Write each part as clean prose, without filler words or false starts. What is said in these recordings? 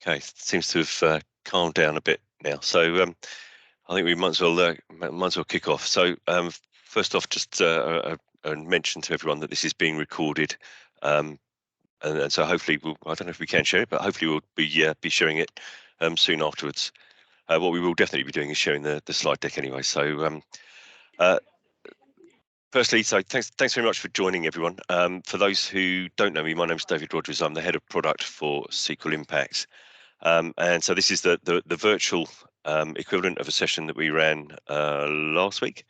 Okay, seems to have calmed down a bit now. So I think we might as well kick off. So first off, just a mention to everyone that this is being recorded, and so hopefully I don't know if we can share it, but hopefully we'll be sharing it soon afterwards. What we will definitely be doing is sharing the slide deck anyway. So uh, firstly, so thanks very much for joining, everyone. For those who don't know me, my name is David Rogers. I'm the head of product for SQL Impact. And so this is the virtual equivalent of a session that we ran last week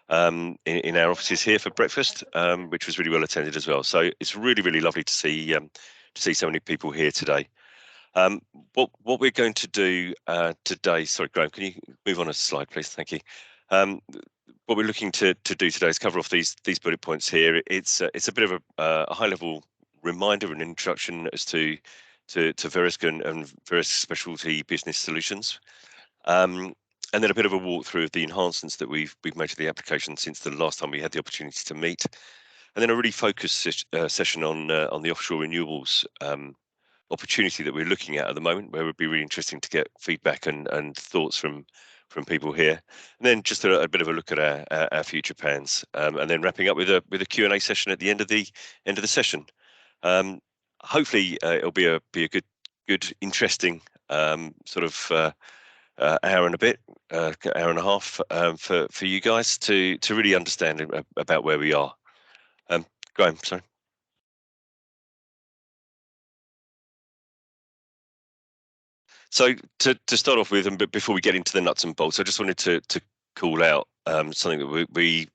in our offices here for breakfast, which was really well attended as well. So it's really lovely to see so many people here today. What we're going to do today, sorry, Graham, can you move on a slide, please? Thank you. What we're looking to do today is cover off these bullet points here. It's a bit of a high level reminder and introduction as to Verisk and Verisk Specialty Business Solutions, and then a bit of a walkthrough of the enhancements that we've made to the application since the last time we had the opportunity to meet, and then a really focused session on the offshore renewables opportunity that we're looking at the moment, where it would be really interesting to get feedback and thoughts from people here, and then just a bit of a look at our future plans, and then wrapping up with a Q&A session at the end of the session. Hopefully it'll be a good interesting sort of hour and a bit, hour and a half for you guys to really understand about where we are. Graham, sorry. So to start off with, and before we get into the nuts and bolts, I just wanted to call out something that we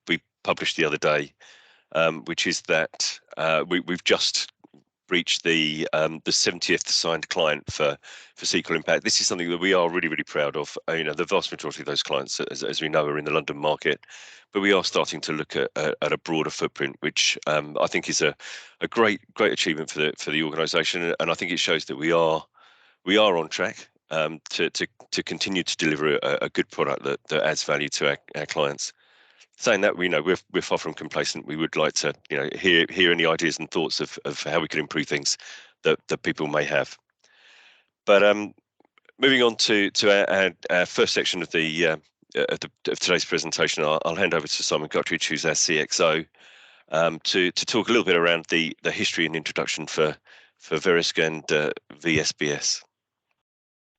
published the other day, which is that we've just reached the 70th signed client for SQL Impact. This is something that we are really proud of. The vast majority of those clients, as we know, are in the London market, but we are starting to look at a broader footprint, which I think is a great achievement for the organisation, and I think it shows that we are on track to continue to deliver a good product that adds value to our clients. Saying that, we're far from complacent. We would like to hear any ideas and thoughts of how we could improve things that people may have. But moving on to our first section of today's presentation, I'll hand over to Simon Guttridge, who's our CXO, to talk a little bit around the history and introduction for Verisk and VSBS.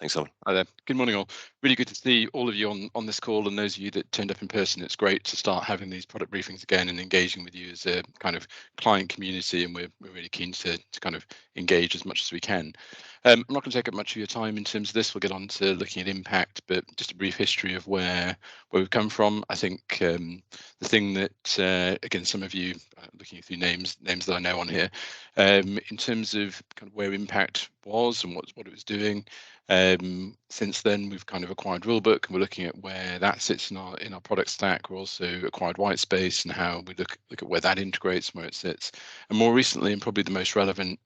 Thanks, Simon. Hi there. Good morning, all. Really good to see all of you on this call, and those of you that turned up in person. It's great to start having these product briefings again and engaging with you as a kind of client community, and we're really keen to kind of engage as much as we can. I'm not going to take up much of your time in terms of this. We'll get on to looking at impact, but just a brief history of where we've come from. I think the thing that, again, some of you looking through names that I know on here, in terms of kind of where impact was and what it was doing. Since then, we've kind of acquired Rulebook, and we're looking at where that sits in our product stack. We're also acquired Whitespace and how we look at where that integrates and where it sits. And more recently, and probably the most relevant,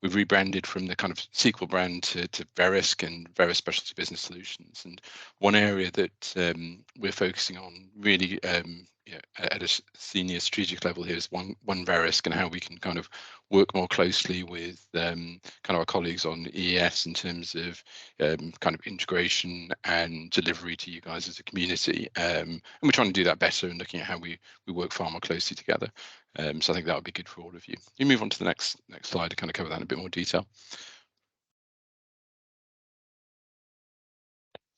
we've rebranded from the kind of SQL brand to Verisk and Verisk Specialty Business Solutions. And one area that we're focusing on really at a senior strategic level here is one Verisk, and how we can kind of work more closely with kind of our colleagues on EES in terms of kind of integration and delivery to you guys as a community. And we're trying to do that better and looking at how we work far more closely together. So I think that would be good for all of you. You move on to the next slide to kind of cover that in a bit more detail.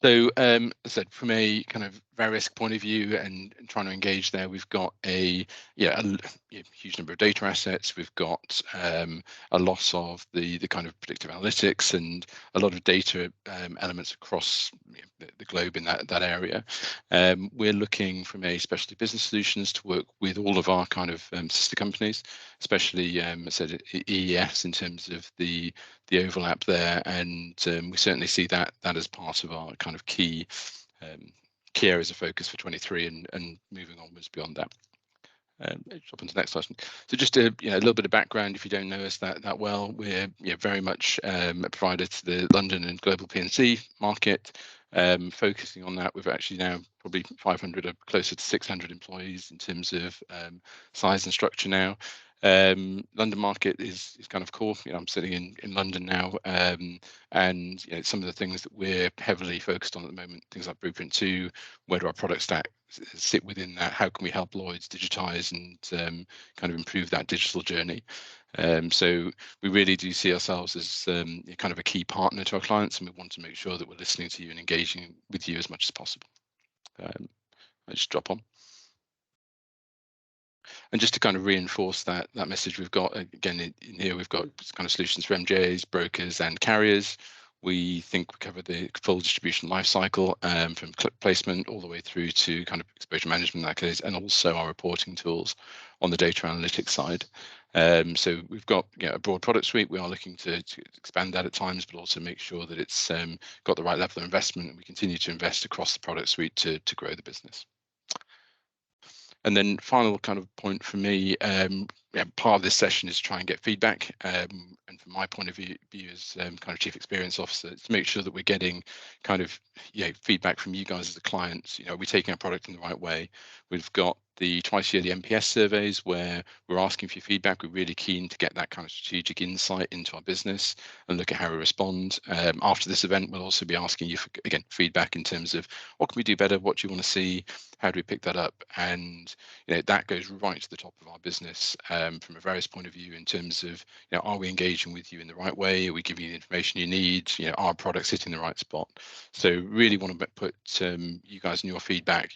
So as I said, from a kind of Verisk point of view and trying to engage there, we've got a huge number of data assets. We've got a lot of the kind of predictive analytics and a lot of data elements across the globe in that area. We're looking from a specialty business solutions to work with all of our kind of sister companies, especially I said EES in terms of the overlap there, and we certainly see that as part of our kind of key areas of focus for 23 and moving onwards beyond that. Jump into the next slide. So just a little bit of background, if you don't know us that well, we're very much a provider to the London and global P&C market. Focusing on that, we've actually now probably 500 or closer to 600 employees in terms of size and structure now. London market is kind of core. You know, I'm sitting in London now, and you know, some of the things that we're heavily focused on at the moment, things like Blueprint 2, where do our product stack sit within that? How can we help Lloyds digitize and kind of improve that digital journey? So we really do see ourselves as kind of a key partner to our clients, and we want to make sure that we're listening to you and engaging with you as much as possible. I just drop on. And just to kind of reinforce that message, we've got again in here, we've got kind of solutions for MJs, brokers, and carriers. We think we cover the full distribution life cycle, from placement all the way through to kind of exposure management in that case, and also our reporting tools on the data analytics side. So we've got, you know, a broad product suite. We are looking to expand that at times, but also make sure that it's got the right level of investment, and we continue to invest across the product suite to grow the business. And then final kind of point for me, part of this session is to try and get feedback. And from my point of view as kind of Chief Experience Officer, to make sure that we're getting kind of feedback from you guys as the clients. You know, are we taking our product in the right way? We've got the twice yearly NPS surveys where we're asking for your feedback. We're really keen to get that kind of strategic insight into our business and look at how we respond. After this event, we'll also be asking you for, again, feedback in terms of what can we do better, what do you want to see, how do we pick that up? And you know, that goes right to the top of our business from a various point of view in terms of, you know, are we engaging with you in the right way? Are we giving you the information you need? You know, are our products hitting the right spot? So really want to put you guys and your feedback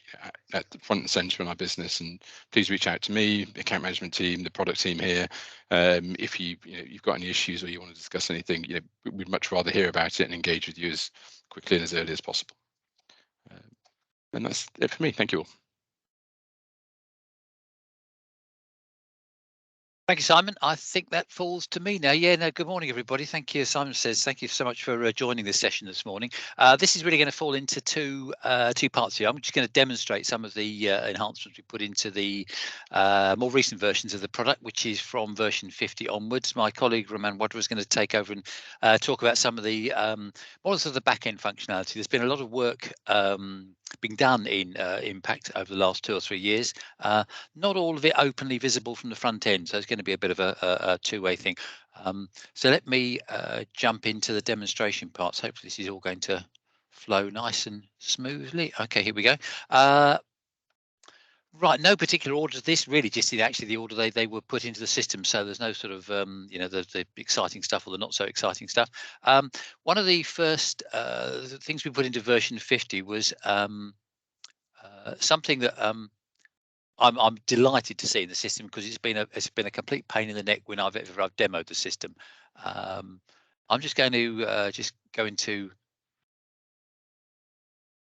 at the front and center in our business. And please reach out to me, the account management team, the product team here. If you've got any issues or you want to discuss anything, you know, we'd much rather hear about it and engage with you as quickly and as early as possible. And that's it for me. Thank you all. Thank you, Simon. I think that falls to me now. Yeah, no, good morning, everybody. Thank you. Simon says, thank you so much for joining this session this morning. This is really going to fall into two parts here. I'm just going to demonstrate some of the enhancements we put into the more recent versions of the product, which is from version 50 onwards. My colleague, Roman Wadra, is going to take over and talk about some of the more sort of the back-end functionality. There's been a lot of work being done in Impact over the last 2 or 3 years. Not all of it openly visible from the front end, so it's going to be a bit of a two-way thing. So let me jump into the demonstration parts. Hopefully this is all going to flow nice and smoothly. Okay, here we go. Right, no particular order. This really just in actually the order they were put into the system. So there's no sort of the exciting stuff or the not so exciting stuff. One of the first things we put into version 50 was something that I'm delighted to see in the system, because it's been a complete pain in the neck when I've demoed the system. I'm just going to just go into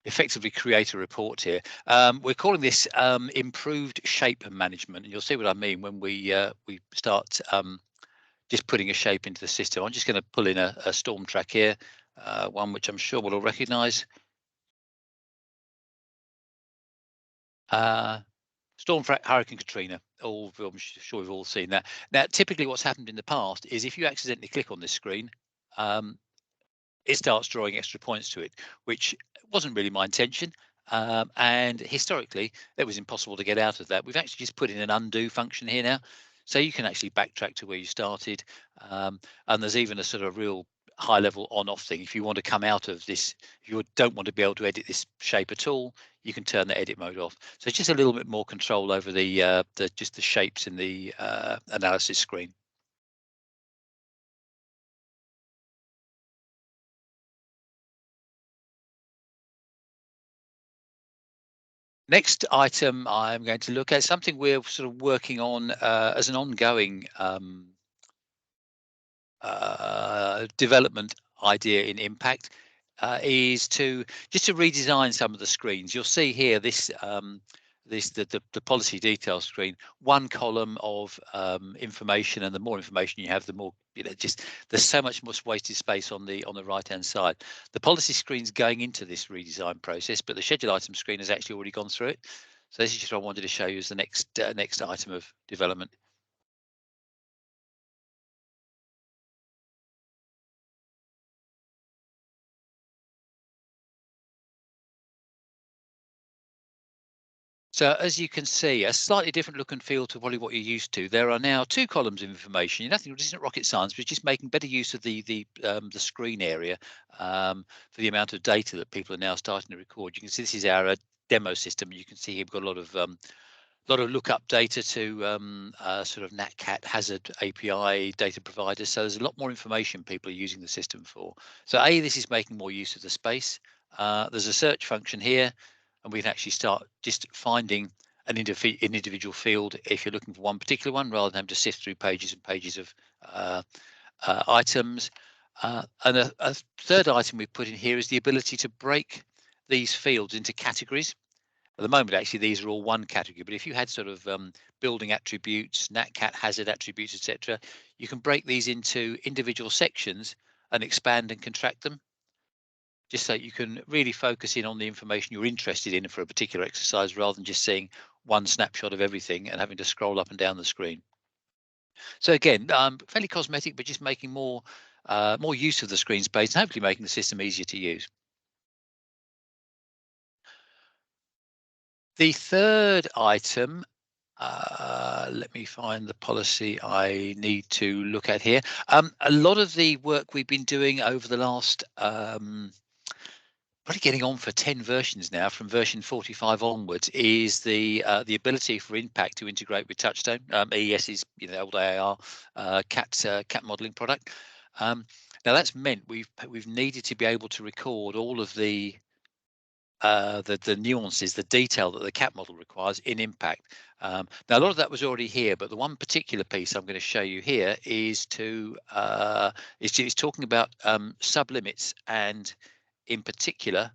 effectively create a report here. We're calling this improved shape management, and you'll see what I mean when we start just putting a shape into the system. I'm just going to pull in a storm track here, one which I'm sure we'll all recognise. Storm track Hurricane Katrina. I'm sure we've all seen that. Now, typically what's happened in the past is if you accidentally click on this screen, it starts drawing extra points to it, which wasn't really my intention. And historically, it was impossible to get out of that. We've actually just put in an undo function here now, so you can actually backtrack to where you started. And there's even a sort of real high level on off thing. If you want to come out of this, if you don't want to be able to edit this shape at all, you can turn the edit mode off. So it's just a little bit more control over the just the shapes in the analysis screen. Next item I'm going to look at something we're sort of working on as an ongoing development idea in Impact, is to redesign some of the screens. You'll see here this the policy detail screen, one column of information, and the more information you have, the more, just there's so much more wasted space on the right hand side. The policy screen's going into this redesign process, but the schedule item screen has actually already gone through it. So this is just what I wanted to show you as the next item of development. So as you can see, a slightly different look and feel to probably what you're used to. There are now 2 columns of information. Nothing, this isn't rocket science, but just making better use of the screen area for the amount of data that people are now starting to record. You can see this is our demo system. You can see here we've got a lot of lookup data to sort of NatCat hazard API data providers. So there's a lot more information people are using the system for. So this is making more use of the space. There's a search function here, and we can actually start just finding an individual field if you're looking for one particular one, rather than having to sift through pages and pages of items. And a third item we've put in here is the ability to break these fields into categories. At the moment, actually, these are all one category, but if you had sort of building attributes, NatCat hazard attributes, etc., you can break these into individual sections and expand and contract them, just so you can really focus in on the information you're interested in for a particular exercise, rather than just seeing one snapshot of everything and having to scroll up and down the screen. So again, fairly cosmetic, but just making more use of the screen space and hopefully making the system easier to use. The third item, let me find the policy I need to look at here. A lot of the work we've been doing over the last, probably getting on for 10 versions now, from version 45 onwards, is the ability for Impact to integrate with Touchstone. AES is, you know, old AAR CAT modeling product. Now that's meant we've needed to be able to record all of the nuances, the detail that the CAT model requires in Impact. Now a lot of that was already here, but the one particular piece I'm going to show you here is is talking about sublimits, and in particular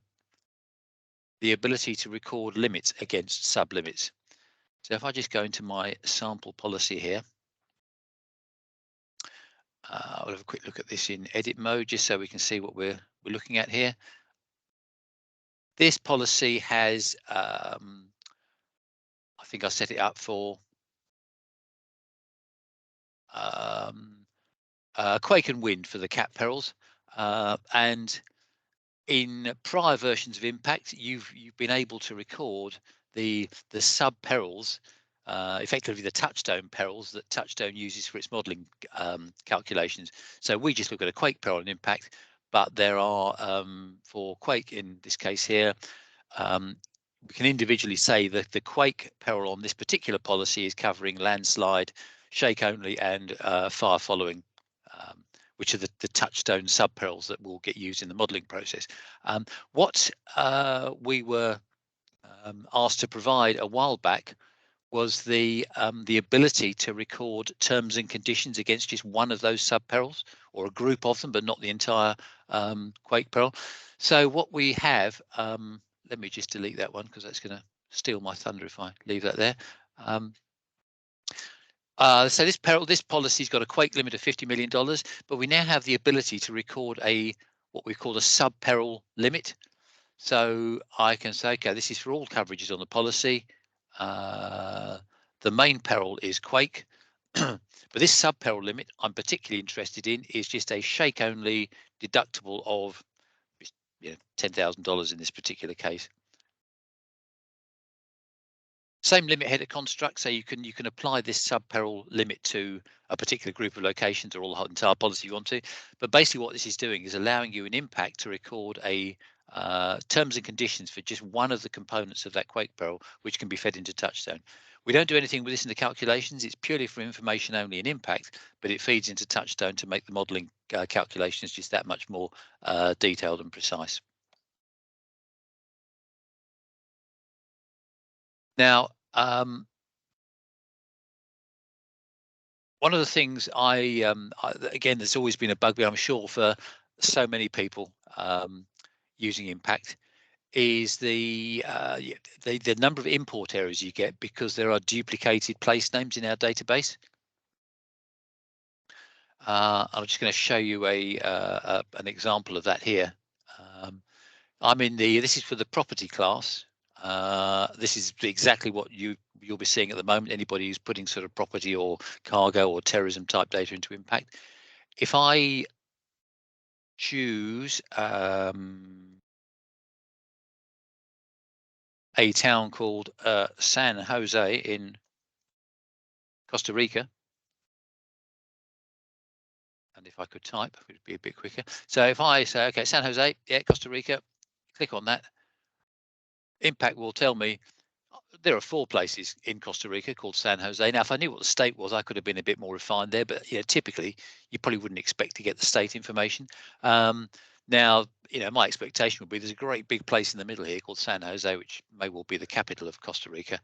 the ability to record limits against sublimits. So if I just go into my sample policy here, I'll have a quick look at this in edit mode just so we can see what we're looking at here. This policy has I think I set it up for quake and wind for the CAT perils, and in prior versions of Impact, you've been able to record the sub perils, effectively the Touchstone perils that Touchstone uses for its modelling calculations. So we just look at a quake peril in Impact, but there are for quake in this case here, we can individually say that the quake peril on this particular policy is covering landslide, shake only, and fire following, which are the Touchstone sub perils that will get used in the modelling process. What we were asked to provide a while back was the ability to record terms and conditions against just one of those sub perils, or a group of them, but not the entire quake peril. So what we have, let me just delete that one because that's going to steal my thunder if I leave that there. So this policy's got a quake limit of $50 million, but we now have the ability to record what we call a sub peril limit. So I can say, okay, this is for all coverages on the policy. The main peril is quake, but this sub peril limit I'm particularly interested in is just a shake only deductible of $10,000 in this particular case. Same limit header construct, so you can apply this sub peril limit to a particular group of locations or all the entire policy you want to. But basically what this is doing is allowing you in Impact to record a terms and conditions for just one of the components of that quake peril, which can be fed into Touchstone. We don't do anything with this in the calculations. It's purely for information only in Impact, but it feeds into Touchstone to make the modeling calculations just that much more detailed and precise. Now, one of the things again, there's always been a bugbear, I'm sure, for so many people using Impact, is the number of import errors you get because there are duplicated place names in our database. I'm just going to show you an example of that here. I'm in this is for the property class. This is exactly what you'll be seeing at the moment. Anybody who's putting sort of property or cargo or terrorism type data into Impact. If I choose a a town called San Jose in Costa Rica. And if I could type, it would be a bit quicker. So if I say, okay, San Jose, yeah, Costa Rica, click on that. Impact will tell me there are 4 places in Costa Rica called San Jose. Now, if I knew what the state was, I could have been a bit more refined there. But typically, you probably wouldn't expect to get the state information. Now, my expectation would be there's a great big place in the middle here called San Jose, which may well be the capital of Costa Rica,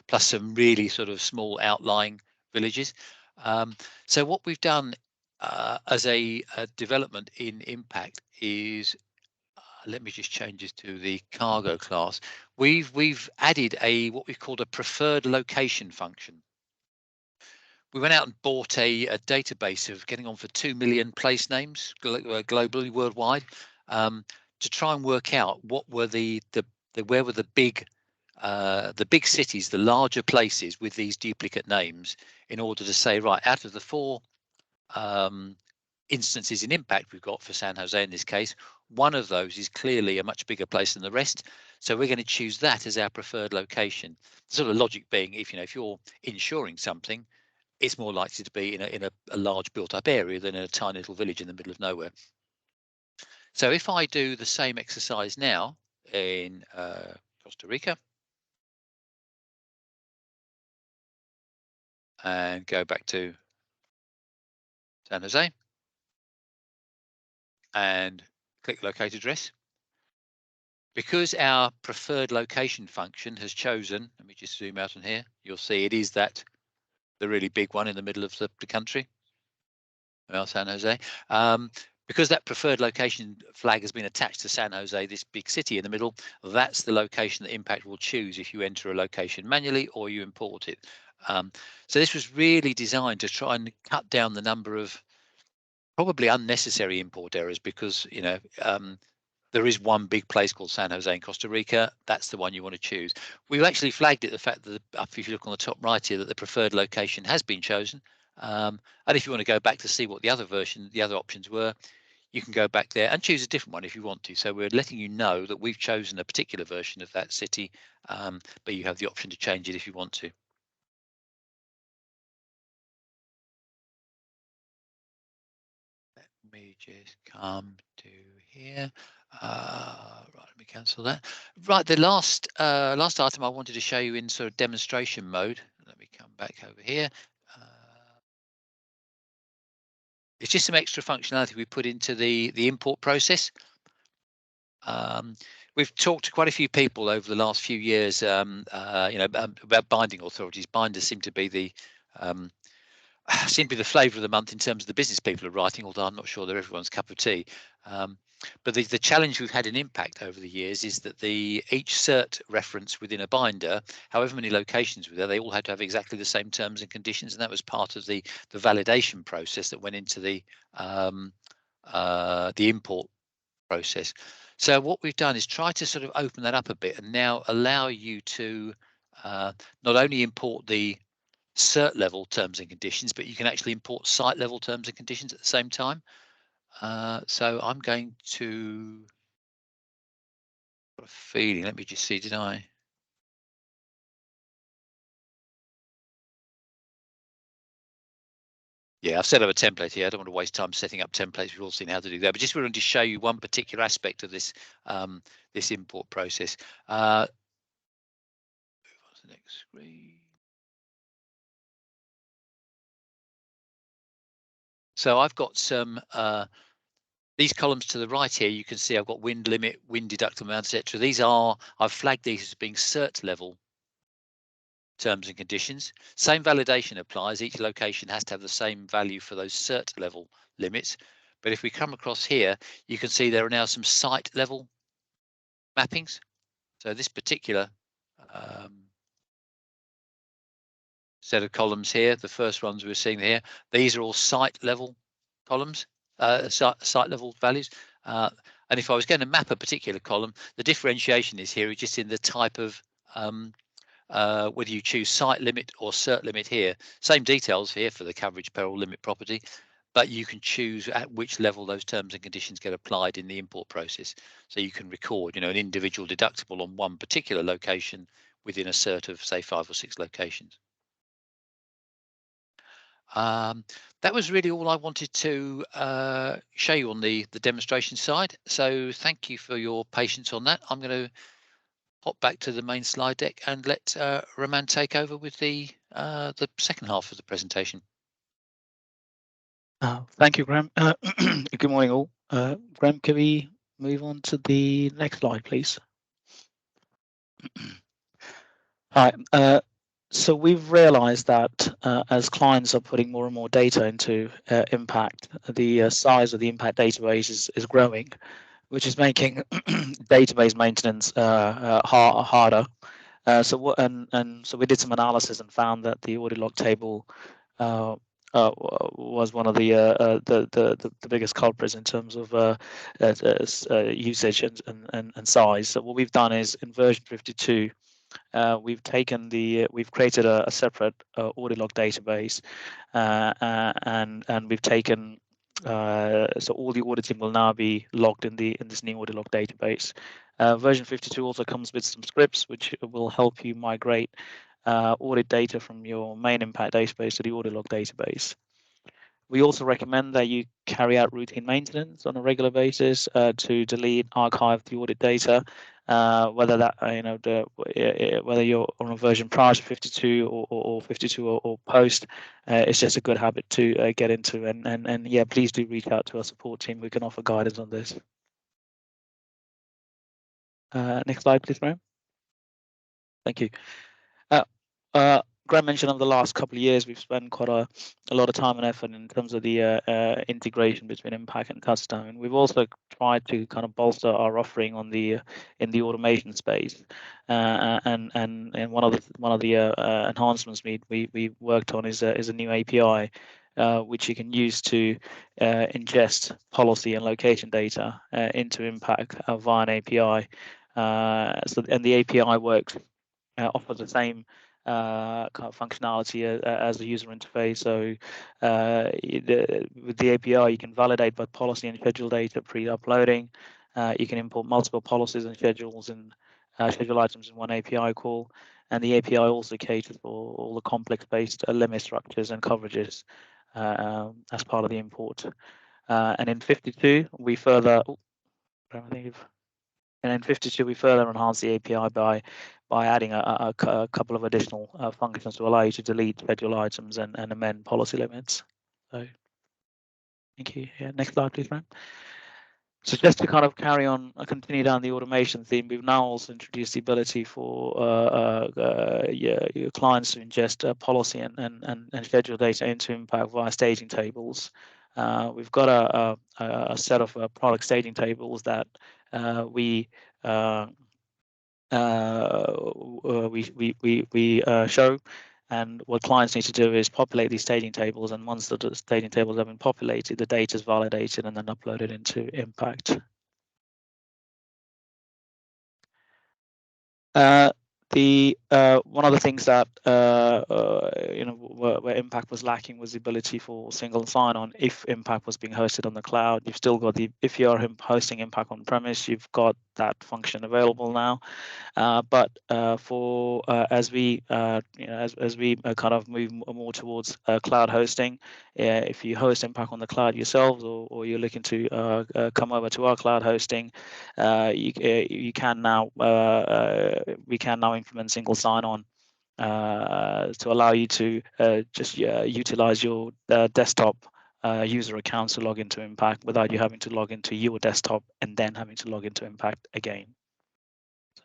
plus some really sort of small outlying villages. So what we've done as a development in Impact is, let me just change this to the cargo class. We've added what we've called a preferred location function. We went out and bought a database of getting on for 2 million place names globally, worldwide, to try and work out what were where were the big cities, the larger places with these duplicate names, in order to say, right, out of the 4 instances in Impact we've got for San Jose in this case, one of those is clearly a much bigger place than the rest, so we're going to choose that as our preferred location. The sort of logic being, if you're insuring something, it's more likely to be in a large built-up area than in a tiny little village in the middle of nowhere. So if I do the same exercise now in Costa Rica and go back to San Jose and click locate address, because our preferred location function has chosen, let me just zoom out on here, you'll see it is the really big one in the middle of the country, well, San Jose. Because that preferred location flag has been attached to San Jose, this big city in the middle, that's the location that Impact will choose if you enter a location manually or you import it. So this was really designed to try and cut down the number of probably unnecessary import errors, because there is one big place called San Jose in Costa Rica. That's the one you want to choose. We've actually flagged it, the fact that if you look on the top right here, that the preferred location has been chosen. And if you want to go back to see what the other options were, you can go back there and choose a different one if you want to. So we're letting you know that we've chosen a particular version of that city, but you have the option to change it if you want to. Let me just come to here. Right, let me cancel that. Right, the last item I wanted to show you in sort of demonstration mode. Let me come back over here. It's just some extra functionality we put into the import process. We've talked to quite a few people over the last few years, about binding authorities. Binders seem to be the flavour of the month in terms of the business people are writing, although I'm not sure they're everyone's cup of tea. But the challenge we've had in Impact over the years is that each cert reference within a binder, however many locations were there, they all had to have exactly the same terms and conditions, and that was part of the validation process that went into the import process. So what we've done is try to sort of open that up a bit and now allow you to not only import the cert level terms and conditions, but you can actually import site level terms and conditions at the same time. So I'm going to, got a feeling, let me just see, did I? Yeah, I've set up a template here. I don't want to waste time setting up templates. We've all seen how to do that, but just wanted to show you one particular aspect of this this import process. Move on to the next screen. So I've got some these columns to the right here. You can see I've got wind limit, wind deductible amount, etc. I've flagged these as being cert level terms and conditions. Same validation applies. Each location has to have the same value for those cert level limits. But if we come across here, you can see there are now some site level mappings. So this particular set of columns here, the first ones we're seeing here, these are all site level columns, site level values. And if I was going to map a particular column, the differentiation is here just in the type of whether you choose site limit or cert limit here. Same details here for the coverage peril limit property, but you can choose at which level those terms and conditions get applied in the import process. So you can record, an individual deductible on one particular location within a cert of, say, 5 or 6 locations. That was really all I wanted to show you on the demonstration side. So thank you for your patience on that. I'm going to hop back to the main slide deck and let Roman take over with the second half of the presentation. Thank you, Graham. Good morning, all. Graham, can we move on to the next slide, please? All right. So we've realized that as clients are putting more and more data into impact, the size of the impact database is growing, which is making database maintenance harder. So we did some analysis and found that the audit log table was one of the biggest culprits in terms of usage and size. So what we've done is in version 52. We've created a separate audit log database, and we've taken so all the auditing will now be logged in this new audit log database. Version 52 also comes with some scripts which will help you migrate audit data from your main impact database to the audit log database. We also recommend that you carry out routine maintenance on a regular basis to delete, archive the audit data, whether that whether you're on a version prior to 52 or 52 or post. It's just a good habit to get into, and yeah, please do reach out to our support team. We can offer guidance on this. Next slide, please, Graham. Thank you. Graham mentioned over the last couple of years, we've spent quite a lot of time and effort in terms of the integration between Impact and Touchstone. We've also tried to kind of bolster our offering on in the automation space, and one of the enhancements we worked on is a new API. Which you can use to ingest policy and location data into Impact via an API. And the API works offers the same kind of functionality as the user interface. So with the API, you can validate both policy and schedule data pre-uploading. You can import multiple policies and schedules and schedule items in one API call. And the API also caters for all the complex-based limit structures and coverages as part of the import. And in 52, we further enhance the API by adding a couple of additional functions to allow you to delete schedule items and amend policy limits. So, thank you. Yeah, next slide, please, Ryan. So just to kind of continue down the automation theme, we've now also introduced the ability for your clients to ingest policy and schedule data into Impact via staging tables. We've got a set of product staging tables that we show, and what clients need to do is populate these staging tables, and once the staging tables have been populated, the data is validated and then uploaded into Impact. One of the things that where Impact was lacking was the ability for single sign-on. If Impact was being hosted on the cloud, you've still got if you're hosting Impact on premise, you've got that function available now. But as we kind of move more towards cloud hosting, if you host Impact on the cloud yourselves, or you're looking to come over to our cloud hosting, we can now implement single sign-on to allow you to just utilize your desktop user accounts to log into Impact without you having to log into your desktop and then having to log into Impact again. So,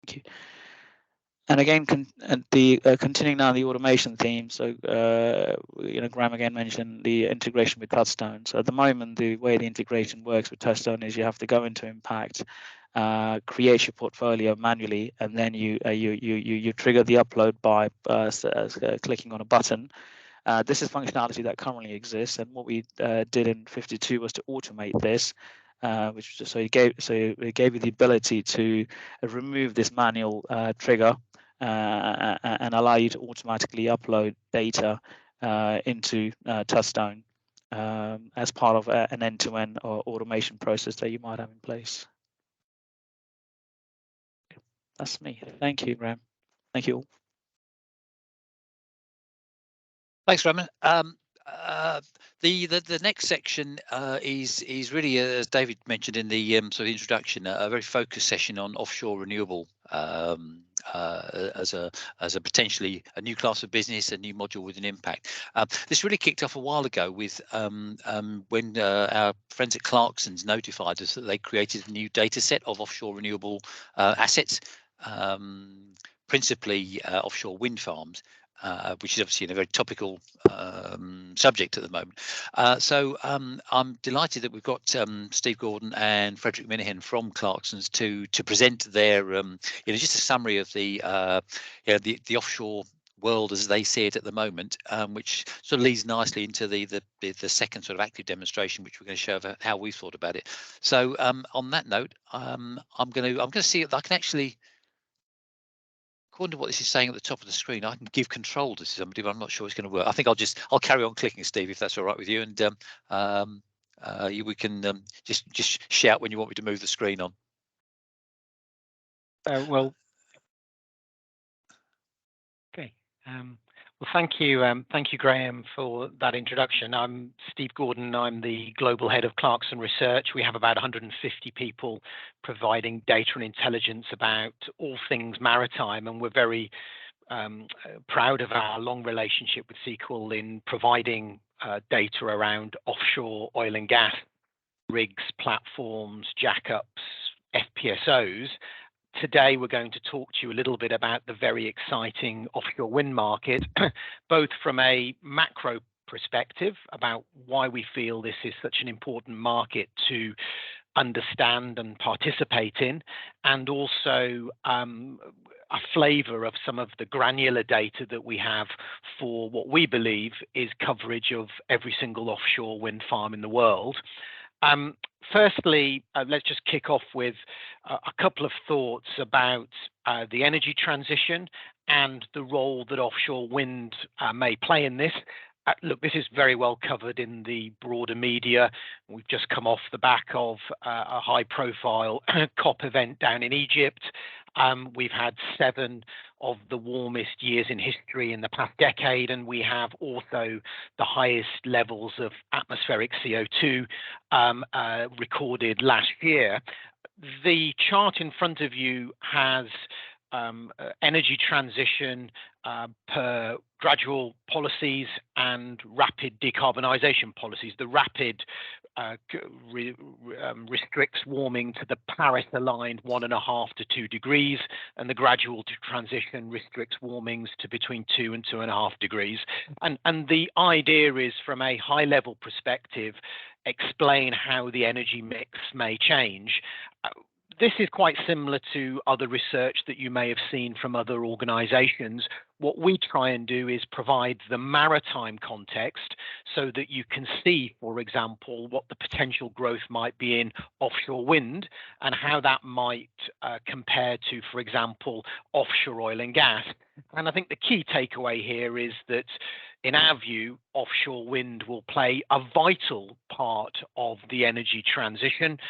thank you. And again, continuing now the automation theme. So Graham again mentioned the integration with Touchstone. So at the moment, the way the integration works with Touchstone is you have to go into Impact, create your portfolio manually, and then you trigger the upload by clicking on a button. This is functionality that currently exists, and what we did in 52 was to automate this, which it gave you the ability to remove this manual trigger and allow you to automatically upload data into Tustone as part of an end-to-end automation process that you might have in place. That's me. Thank you, Graham. Thank you all. Thanks, Roman. The next section is really, as David mentioned in the sort of introduction, a very focused session on offshore renewable as a potentially a new class of business, a new module with an impact. This really kicked off a while ago with when our friends at Clarksons notified us that they created a new data set of offshore renewable assets, principally offshore wind farms. Which is obviously a very topical subject at the moment. So I'm delighted that we've got Steve Gordon and Frederick Minahan from Clarksons to present their, just a summary of the offshore world as they see it at the moment, which sort of leads nicely into the second sort of active demonstration, which we're going to show of how we've thought about it. So on that note, I'm going to see if I can actually. According to what this is saying at the top of the screen, I can give control to somebody, but I'm not sure it's going to work. I think I'll carry on clicking, Steve, if that's all right with you, and we can just shout when you want me to move the screen on. Well, okay. Well, thank you, Graham, for that introduction. I'm Steve Gordon. I'm the global head of Clarkson Research. We have about 150 people providing data and intelligence about all things maritime, and we're very proud of our long relationship with SQL in providing data around offshore oil and gas rigs, platforms, jackups, FPSOs. Today, we're going to talk to you a little bit about the very exciting offshore wind market, both from a macro perspective about why we feel this is such an important market to understand and participate in, and also a flavor of some of the granular data that we have for what we believe is coverage of every single offshore wind farm in the world. Firstly, let's just kick off with a couple of thoughts about the energy transition and the role that offshore wind may play in this. Look, this is very well covered in the broader media. We've just come off the back of a high-profile COP event down in Egypt. We've had 7 of the warmest years in history in the past decade, and we have also the highest levels of atmospheric CO2 recorded last year. The chart in front of you has energy transition per gradual policies and rapid decarbonisation policies. The rapid restricts warming to the Paris-aligned 1.5 to 2 degrees, and the gradual transition restricts warmings to between 2 and 2.5 degrees. And the idea is, from a high-level perspective, explain how the energy mix may change. This is quite similar to other research that you may have seen from other organizations. What we try and do is provide the maritime context so that you can see, for example, what the potential growth might be in offshore wind and how that might compare to, for example, offshore oil and gas. And I think the key takeaway here is that, in our view, offshore wind will play a vital part of the energy transition.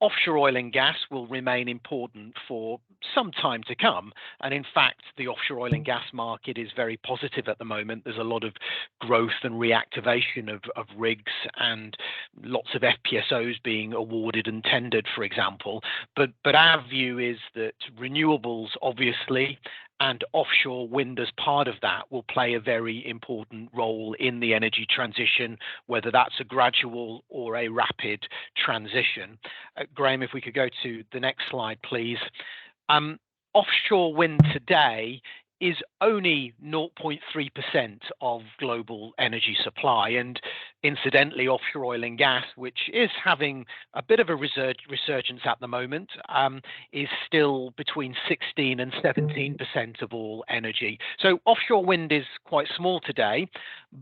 Offshore oil and gas will remain important for some time to come. And in fact, the offshore oil and gas market is very positive at the moment. There's a lot of growth and reactivation of rigs and lots of FPSOs being awarded and tendered, for example. But our view is that renewables, obviously, and offshore wind as part of that will play a very important role in the energy transition, whether that's a gradual or a rapid transition. Graham, if we could go to the next slide, please. Offshore wind today is only 0.3% of global energy supply. And incidentally, offshore oil and gas, which is having a bit of a resurgence at the moment, is still between 16 and 17% of all energy. So offshore wind is quite small today,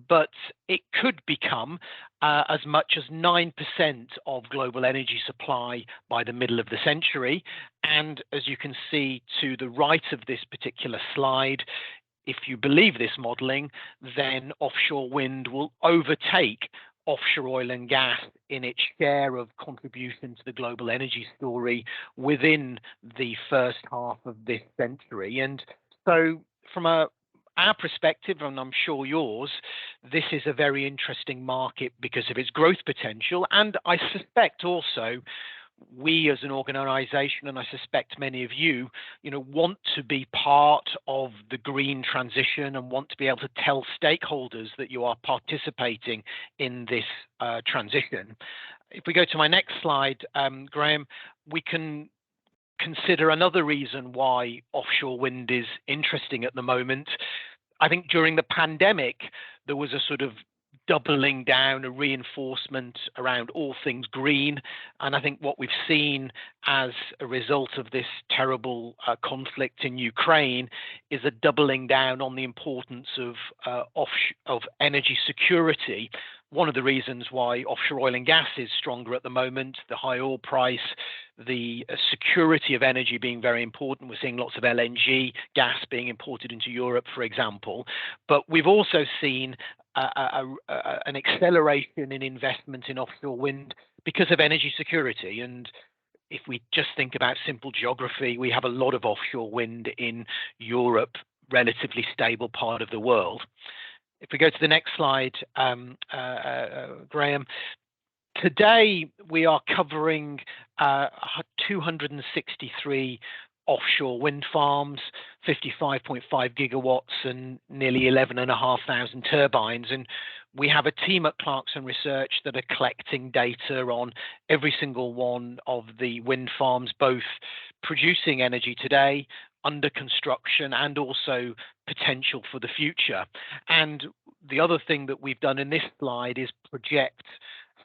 but it could become as much as 9% of global energy supply by the middle of the century. And as you can see to the right of this particular slide, if you believe this modelling, then offshore wind will overtake offshore oil and gas in its share of contribution to the global energy story within the first half of this century. And so from our perspective, and I'm sure yours, this is a very interesting market because of its growth potential. And I suspect also we as an organization, and I suspect many of you, want to be part of the green transition and want to be able to tell stakeholders that you are participating in this transition. If we go to my next slide, Graham, we can consider another reason why offshore wind is interesting at the moment. I think during the pandemic, there was a sort of doubling down, a reinforcement around all things green. And I think what we've seen as a result of this terrible conflict in Ukraine is a doubling down on the importance of energy security. One of the reasons why offshore oil and gas is stronger at the moment, the high oil price, the security of energy being very important. We're seeing lots of LNG gas being imported into Europe, for example. But we've also seen an acceleration in investment in offshore wind because of energy security. And if we just think about simple geography, we have a lot of offshore wind in Europe, relatively stable part of the world. If we go to the next slide, Graham, today we are covering 263 offshore wind farms, 55.5 gigawatts and nearly 11,500 turbines. And we have a team at Clarkson Research that are collecting data on every single one of the wind farms, both producing energy today, under construction, and also potential for the future. And the other thing that we've done in this slide is project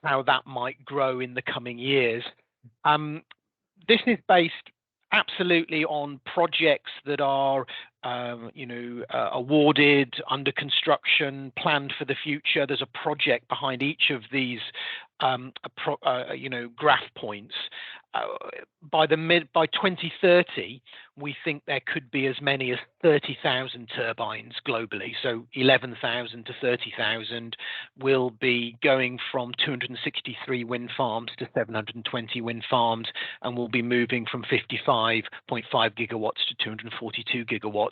how that might grow in the coming years. This is based absolutely on projects that are awarded, under construction, planned for the future. There's a project behind each of these graph points. By 2030, we think there could be as many as 30,000 turbines globally. So 11,000 to 30,000 will be going from 263 wind farms to 720 wind farms, and will be moving from 55.5 gigawatts to 242 gigawatts.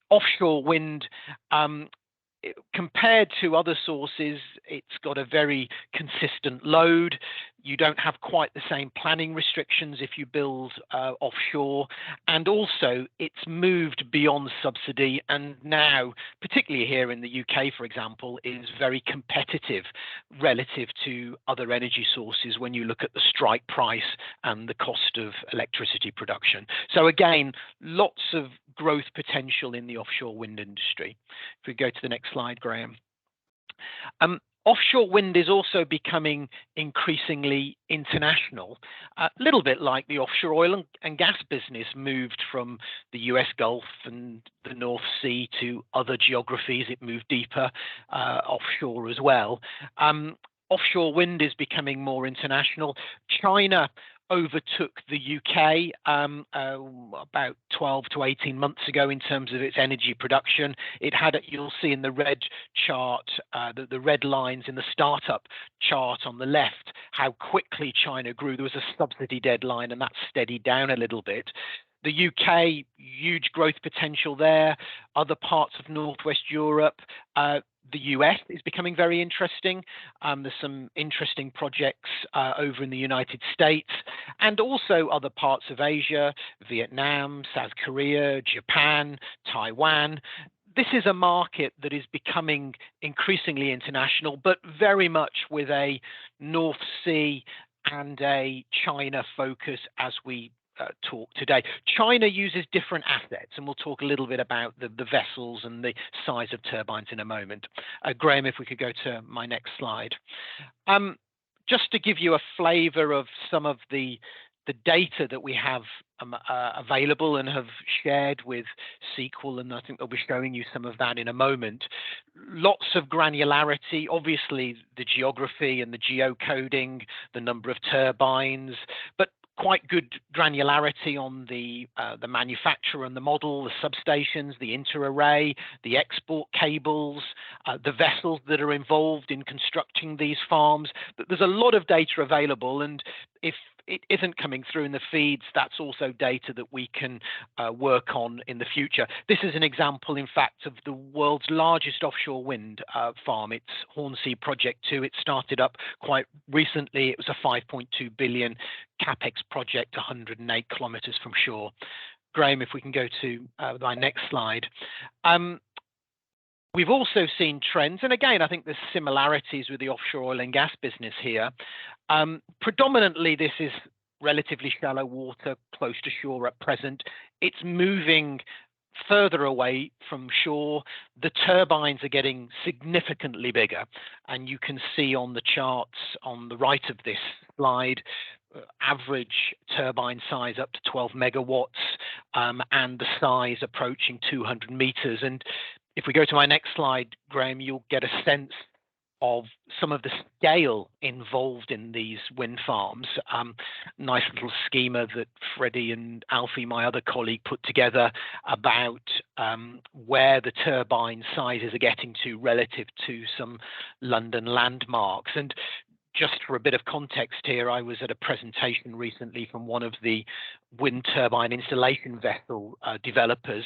Offshore wind, compared to other sources, it's got a very consistent load. You don't have quite the same planning restrictions if you build offshore. And also, it's moved beyond subsidy, and now, particularly here in the UK, for example, is very competitive relative to other energy sources when you look at the strike price and the cost of electricity production. So again, lots of growth potential in the offshore wind industry. If we go to the next slide, Graham. Offshore wind is also becoming increasingly international, a little bit like the offshore oil and gas business moved from the US Gulf and the North Sea to other geographies. It moved deeper offshore as well. Offshore wind is becoming more international. China overtook the UK about 12 to 18 months ago in terms of its energy production. It had, you'll see in the red chart, the red lines in the startup chart on the left, how quickly China grew. There was a subsidy deadline, and that steadied down a little bit. The UK, huge growth potential there. Other parts of Northwest Europe, the US is becoming very interesting. There's some interesting projects over in the United States, and also other parts of Asia, Vietnam, South Korea, Japan, Taiwan. This is a market that is becoming increasingly international, but very much with a North Sea and a China focus as we talk today. China uses different assets, and we'll talk a little bit about the vessels and the size of turbines in a moment. Graham, if we could go to my next slide. Just to give you a flavor of some of the data that we have available and have shared with Sequel, and I think they'll be showing you some of that in a moment. Lots of granularity, obviously the geography and the geocoding, the number of turbines, but quite good granularity on the manufacturer and the model, the substations, the inter-array, the export cables, the vessels that are involved in constructing these farms. There's a lot of data available, and if it isn't coming through in the feeds, that's also data that we can work on in the future. This is an example, in fact, of the world's largest offshore wind farm. It's Hornsea Project 2. It started up quite recently. It was a 5.2 billion capex project, 108 kilometers from shore. Graham, if we can go to my next slide. We've also seen trends, and again, I think there's similarities with the offshore oil and gas business here. Predominantly, this is relatively shallow water, close to shore at present. It's moving further away from shore. The turbines are getting significantly bigger, and you can see on the charts on the right of this slide, average turbine size up to 12 megawatts, and the size approaching 200 meters. And if we go to my next slide, Graham, you'll get a sense of some of the scale involved in these wind farms. Nice little schema that Freddie and Alfie, my other colleague, put together about where the turbine sizes are getting to relative to some London landmarks. And just for a bit of context here, I was at a presentation recently from one of the wind turbine installation vessel developers.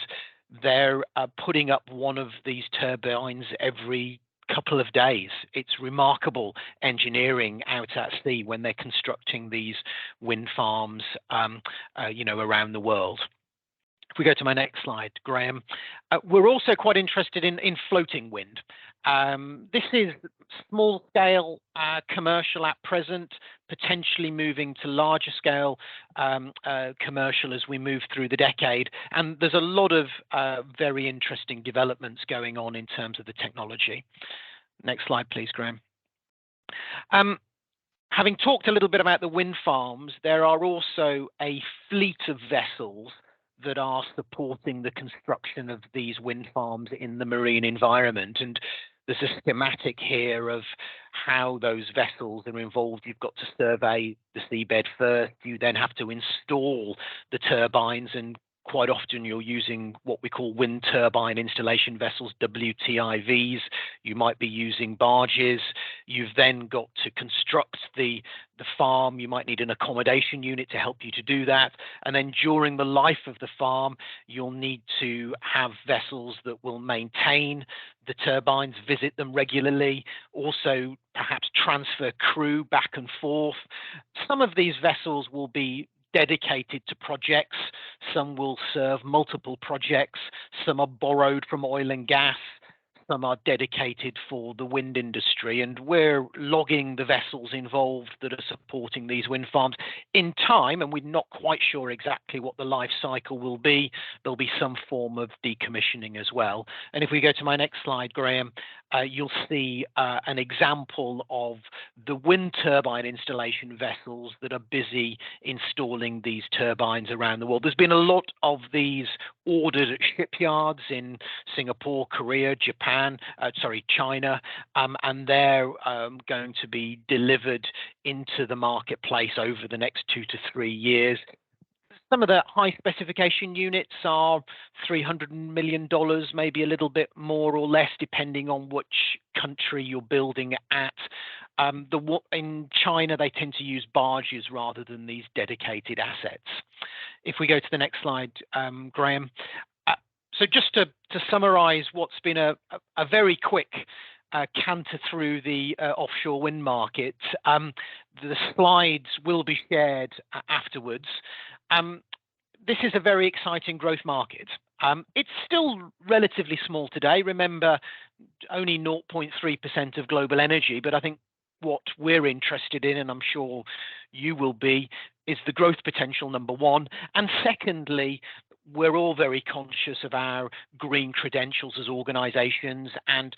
They're putting up one of these turbines every couple of days. It's remarkable engineering out at sea when they're constructing these wind farms, around the world. If we go to my next slide, Graham, we're also quite interested in floating wind. This is small scale commercial at present, potentially moving to larger scale commercial as we move through the decade. And there's a lot of very interesting developments going on in terms of the technology. Next slide, please, Graham. Having talked a little bit about the wind farms, there are also a fleet of vessels that are supporting the construction of these wind farms in the marine environment. And there's a schematic here of how those vessels are involved. You've got to survey the seabed first. You then have to install the turbines, and quite often you're using what we call wind turbine installation vessels, WTIVs. You might be using barges. You've then got to construct the farm. You might need an accommodation unit to help you to do that. And then during the life of the farm, you'll need to have vessels that will maintain the turbines, visit them regularly, also perhaps transfer crew back and forth. Some of these vessels will be dedicated to projects. Some will serve multiple projects. Some are borrowed from oil and gas. Some are dedicated for the wind industry, and we're logging the vessels involved that are supporting these wind farms. In time, and we're not quite sure exactly what the life cycle will be, there'll be some form of decommissioning as well. And if we go to my next slide, Graham, you'll see an example of the wind turbine installation vessels that are busy installing these turbines around the world. There's been a lot of these ordered at shipyards in Singapore, Korea, China, and they're going to be delivered into the marketplace over the next 2 to 3 years. Some of the high specification units are $300 million, maybe a little bit more or less, depending on which country you're building at. In China, they tend to use barges rather than these dedicated assets. If we go to the next slide, Graham. So just to summarize what's been a very quick canter through the offshore wind market, the slides will be shared afterwards. This is a very exciting growth market. It's still relatively small today. Remember, only 0.3% of global energy, but I think what we're interested in, and I'm sure you will be, is the growth potential, number one. And secondly, we're all very conscious of our green credentials as organizations, and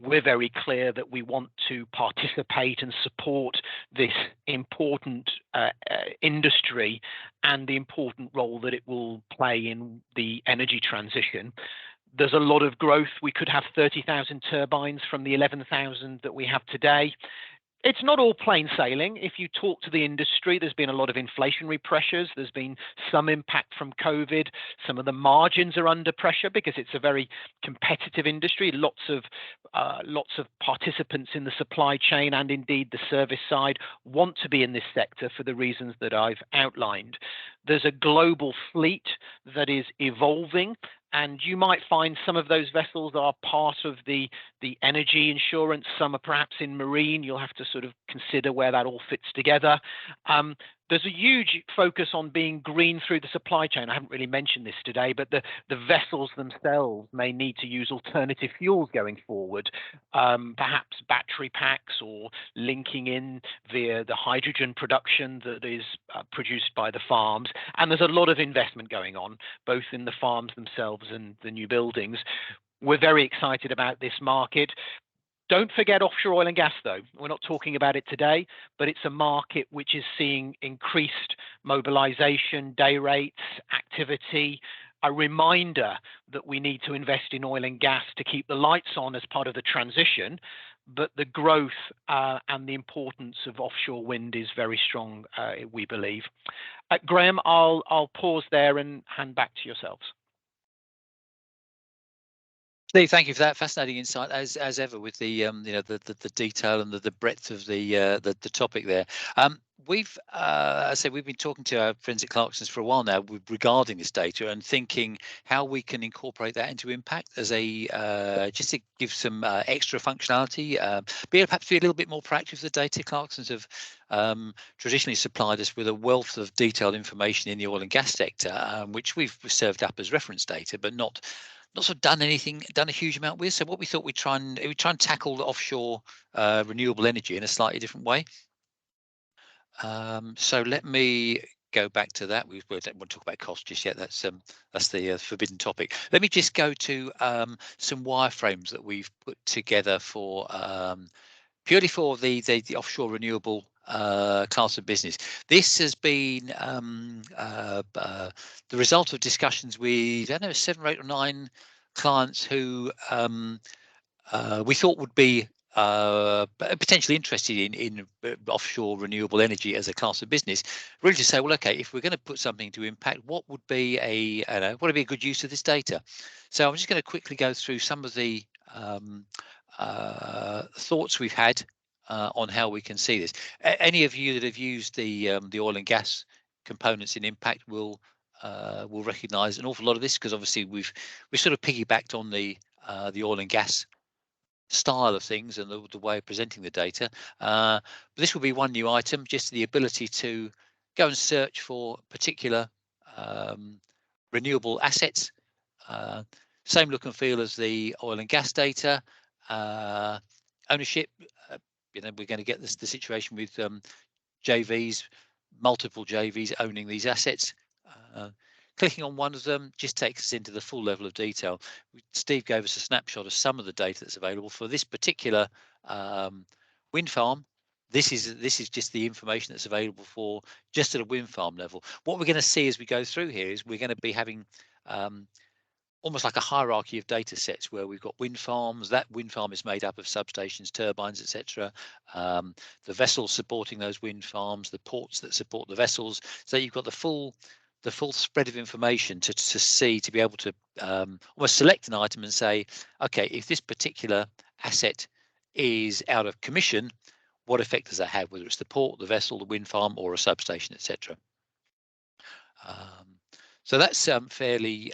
we're very clear that we want to participate and support this important industry and the important role that it will play in the energy transition. There's a lot of growth. We could have 30,000 turbines from the 11,000 that we have today. It's not all plain sailing. If you talk to the industry, there's been a lot of inflationary pressures. There's been some impact from COVID. Some of the margins are under pressure because it's a very competitive industry. Lots of participants in the supply chain and indeed the service side want to be in this sector for the reasons that I've outlined. There's a global fleet that is evolving, and you might find some of those vessels are part of the energy insurance. Some are perhaps in marine. You'll have to sort of consider where that all fits together. There's a huge focus on being green through the supply chain. I haven't really mentioned this today, but the vessels themselves may need to use alternative fuels going forward, perhaps battery packs or linking in via the hydrogen production that is produced by the farms. And there's a lot of investment going on, both in the farms themselves and the new buildings. We're very excited about this market. Don't forget offshore oil and gas, though. We're not talking about it today, but it's a market which is seeing increased mobilization, day rates, activity. A reminder that we need to invest in oil and gas to keep the lights on as part of the transition, but the growth and the importance of offshore wind is very strong, we believe. Graham, I'll pause there and hand back to yourselves. Steve, thank you for that fascinating insight, as ever, with the the detail and the breadth of the topic there. We've, as I said, we've been talking to our friends at Clarksons for a while now regarding this data and thinking how we can incorporate that into Impact as a just to give some extra functionality, perhaps be a little bit more proactive with the data. Clarksons have traditionally supplied us with a wealth of detailed information in the oil and gas sector, which we've served up as reference data, but not sort of done a huge amount with. So what we thought we'd try and tackle the offshore renewable energy in a slightly different way. So let me go back to that. We don't want to talk about cost just yet. That's the forbidden topic. Let me just go to some wireframes that we've put together for purely for the offshore renewable class of business. This has been the result of discussions with, I don't know, 7 or 8 or 9 clients who we thought would be potentially interested in offshore renewable energy as a class of business. Really to say, well, okay, if we're going to put something to Impact, what would be a good use of this data? So I'm just going to quickly go through some of the thoughts we've had on how we can see this. Any of you that have used the oil and gas components in Impact will recognise an awful lot of this, because obviously we've sort of piggybacked on the oil and gas style of things and the way of presenting the data. But this will be one new item, just the ability to go and search for particular renewable assets. Same look and feel as the oil and gas data. Ownership, we're going to get the situation with JVs, multiple JVs owning these assets. Clicking on one of them just takes us into the full level of detail. Steve gave us a snapshot of some of the data that's available for this particular wind farm. This is just the information that's available for just at a wind farm level. What we're going to see as we go through here is we're going to be having almost like a hierarchy of data sets where we've got wind farms. That wind farm is made up of substations, turbines, etc. The vessels supporting those wind farms, the ports that support the vessels. So you've got the full spread of information to see, to be able to almost select an item and say, okay, if this particular asset is out of commission, what effect does that have, whether it's the port, the vessel, the wind farm, or a substation, etc. So that's fairly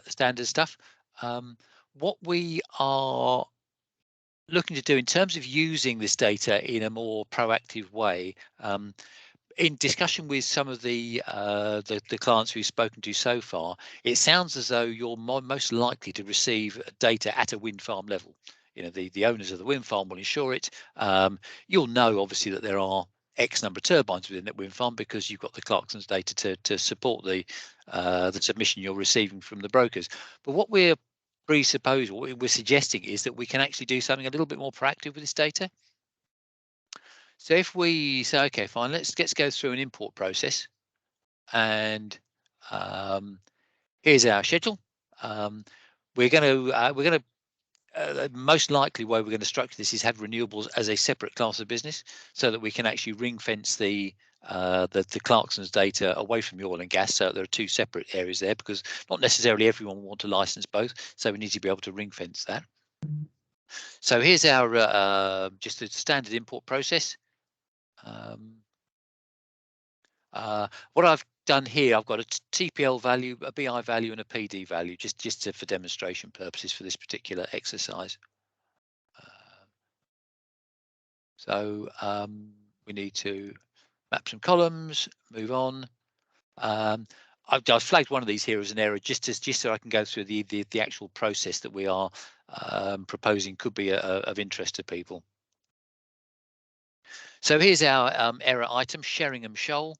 standard stuff. What we are looking to do in terms of using this data in a more proactive way, in discussion with some of the clients we've spoken to so far, it sounds as though you're most likely to receive data at a wind farm level. You know, the owners of the wind farm will insure it. You'll know obviously that there are X number of turbines within that wind farm because you've got the Clarksons data to support the submission you're receiving from the brokers. But what we're presupposing, what we're suggesting, is that we can actually do something a little bit more proactive with this data. So if we say, okay, fine, let's go through an import process, and here's our schedule. We're going to most likely way we're going to structure this is have renewables as a separate class of business, so that we can actually ring fence the Clarksons data away from the oil and gas. So there are two separate areas there, because not necessarily everyone will want to license both. So we need to be able to ring fence that. So here's our just a standard import process. What I've done here, I've got a TPL value, a BI value, and a PD value, just for demonstration purposes for this particular exercise. So we need to map some columns, move on. I've flagged one of these here as an error, just so I can go through the actual process that we are proposing could be of interest to people. So here's our error item, Sheringham Shoal.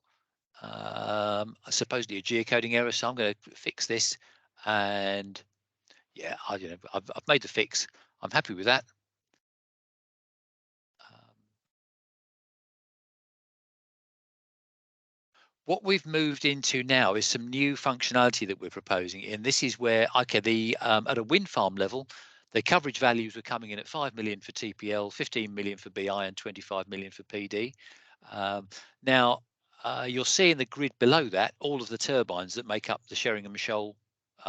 Supposedly a geocoding error, so I'm going to fix this, and yeah, I've made the fix. I'm happy with that. What we've moved into now is some new functionality that we're proposing, and this is where at a wind farm level, the coverage values were coming in at 5 million for TPL, 15 million for BI, and 25 million for PD. Now you'll see in the grid below that all of the turbines that make up the Sheringham Shoal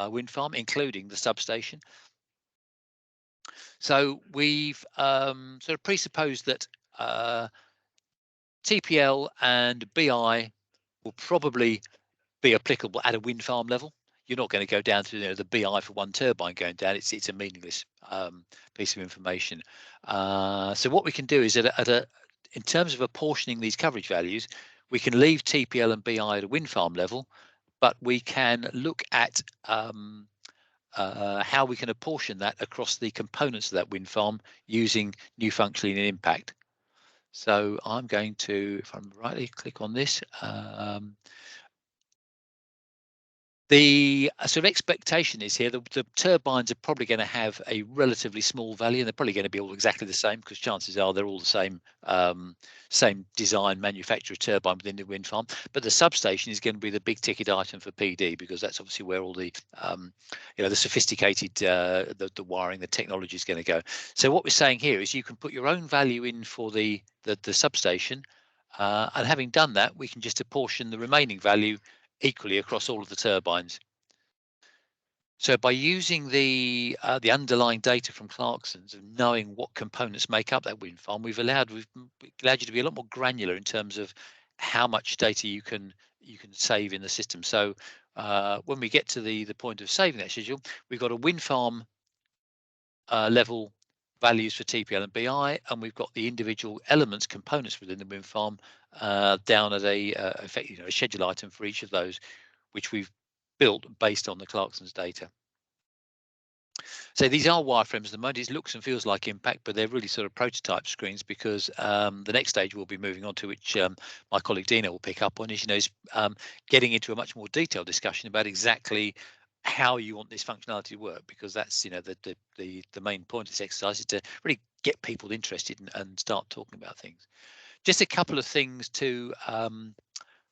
wind farm, including the substation. So we've sort of presupposed that TPL and BI will probably be applicable at a wind farm level. You're not going to go down to the BI for one turbine going down. It's a meaningless piece of information. So what we can do is in terms of apportioning these coverage values, we can leave TPL and BI at a wind farm level, but we can look at how we can apportion that across the components of that wind farm using new functionality and impact. So I'm going to, if I'm rightly click on this, the sort of expectation is here, the turbines are probably going to have a relatively small value, and they're probably going to be all exactly the same, because chances are they're all the same design manufacturer turbine within the wind farm. But the substation is going to be the big ticket item for PD, because that's obviously where all the the sophisticated the wiring, the technology is going to go. So what we're saying here is you can put your own value in for the substation, and having done that, we can just apportion the remaining value equally across all of the turbines. So by using the underlying data from Clarksons and knowing what components make up that wind farm, we've allowed you to be a lot more granular in terms of how much data you can save in the system. So when we get to the point of saving that schedule, we've got a wind farm level values for TPL and BI, and we've got the individual elements, components within the wind farm down at a schedule item for each of those, which we've built based on the Clarksons data. So these are wireframes at the moment. It looks and feels like impact, but they're really sort of prototype screens, because the next stage we'll be moving on to, which my colleague Dina will pick up on, is getting into a much more detailed discussion about exactly how you want this functionality to work, because that's the main point of this exercise is to really get people interested and start talking about things. Just a couple of things to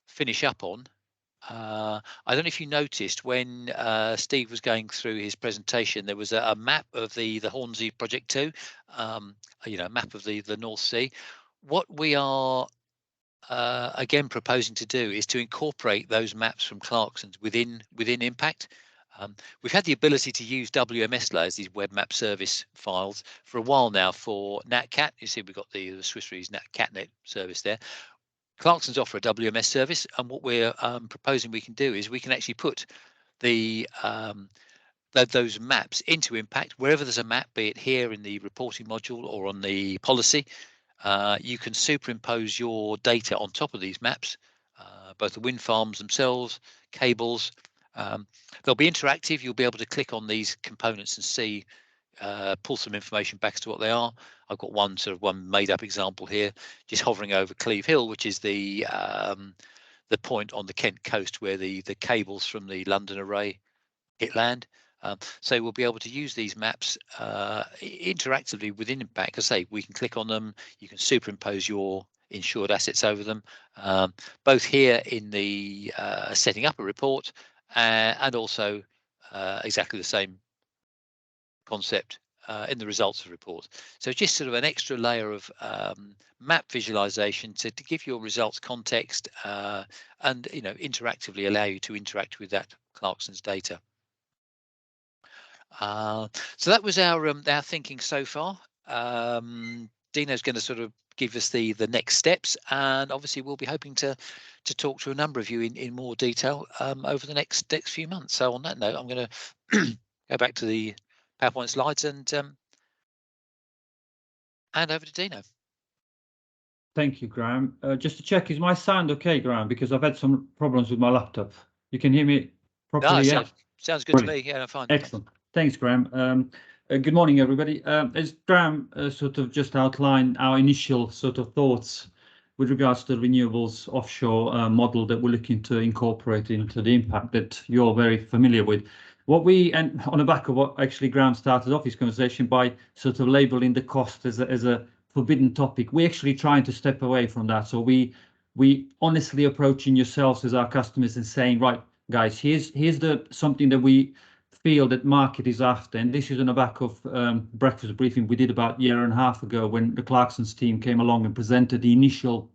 finish up on. I don't know if you noticed when Steve was going through his presentation, there was a map of the Hornsea Project 2, a map of the North Sea. What we are again proposing to do is to incorporate those maps from Clarksons within Impact. We've had the ability to use WMS layers, these web map service files, for a while now for NatCat. You see we've got the Swiss Re's NatCatNet service there. Clarksons offer a WMS service, and what we're proposing we can do is we can actually put those maps into Impact wherever there's a map, be it here in the reporting module or on the policy. You can superimpose your data on top of these maps, both the wind farms themselves, cables. They'll be interactive. You'll be able to click on these components and see, pull some information back as to what they are. I've got one made up example here, just hovering over Cleve Hill, which is the point on the Kent coast where the cables from the London array hit land. So we'll be able to use these maps interactively within Impact. As I say, we can click on them. You can superimpose your insured assets over them, both here in the setting up a report, and also exactly the same concept in the results report. So just sort of an extra layer of map visualization to give your results context and interactively allow you to interact with that Clarksons data. So that was our thinking so far. Dino's going to sort of give us the next steps, and obviously we'll be hoping to talk to a number of you in more detail over the next few months. So on that note, I'm going to go back to the PowerPoint slides and hand over to Dino. Thank you, Graham. Just to check, is my sound okay, Graham? Because I've had some problems with my laptop. You can hear me properly? No, sounds good to me. Yeah, fine. Excellent. Thanks, Graham. Good morning, everybody. As Graham sort of just outlined our initial sort of thoughts with regards to the renewables offshore model that we're looking to incorporate into the impact that you're very familiar with. And on the back of what actually Graham started off his conversation by sort of labeling the cost as a forbidden topic, we're actually trying to step away from that. So we honestly approaching yourselves as our customers and saying, right, guys, here's something that we feel that market is after, and this is on the back of breakfast briefing we did about a year and a half ago when the Clarksons team came along and presented the initial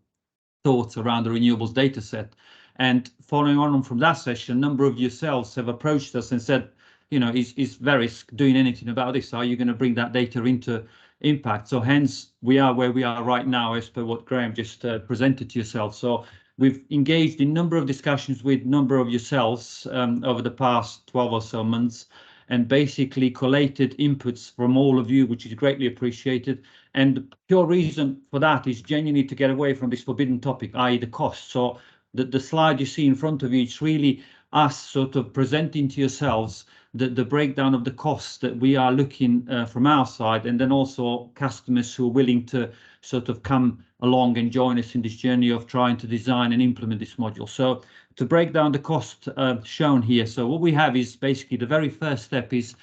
thoughts around the renewables data set. And following on from that session, a number of yourselves have approached us and said, is Verisk doing anything about this? Are you going to bring that data into impact? So hence we are where we are right now, as per what Graham just presented to yourself. So we've engaged in a number of discussions with a number of yourselves over the past 12 or so months, and basically collated inputs from all of you, which is greatly appreciated. And the pure reason for that is genuinely to get away from this forbidden topic, i.e. the cost. So the slide you see in front of you, it's really us sort of presenting to yourselves the breakdown of the costs that we are looking from our side, and then also customers who are willing to sort of come along and join us in this journey of trying to design and implement this module. So to break down the cost shown here, so what we have is basically the very first step is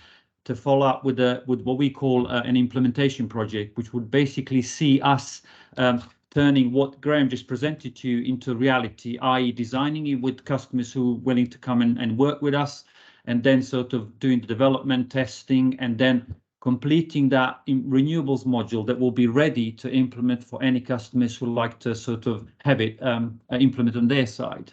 to follow up with what we call an implementation project, which would basically see us turning what Graham just presented to you into reality, i.e. designing it with customers who are willing to come and work with us, and then sort of doing the development, testing, and then completing that renewables module that will be ready to implement for any customers who like to sort of have it implement on their side.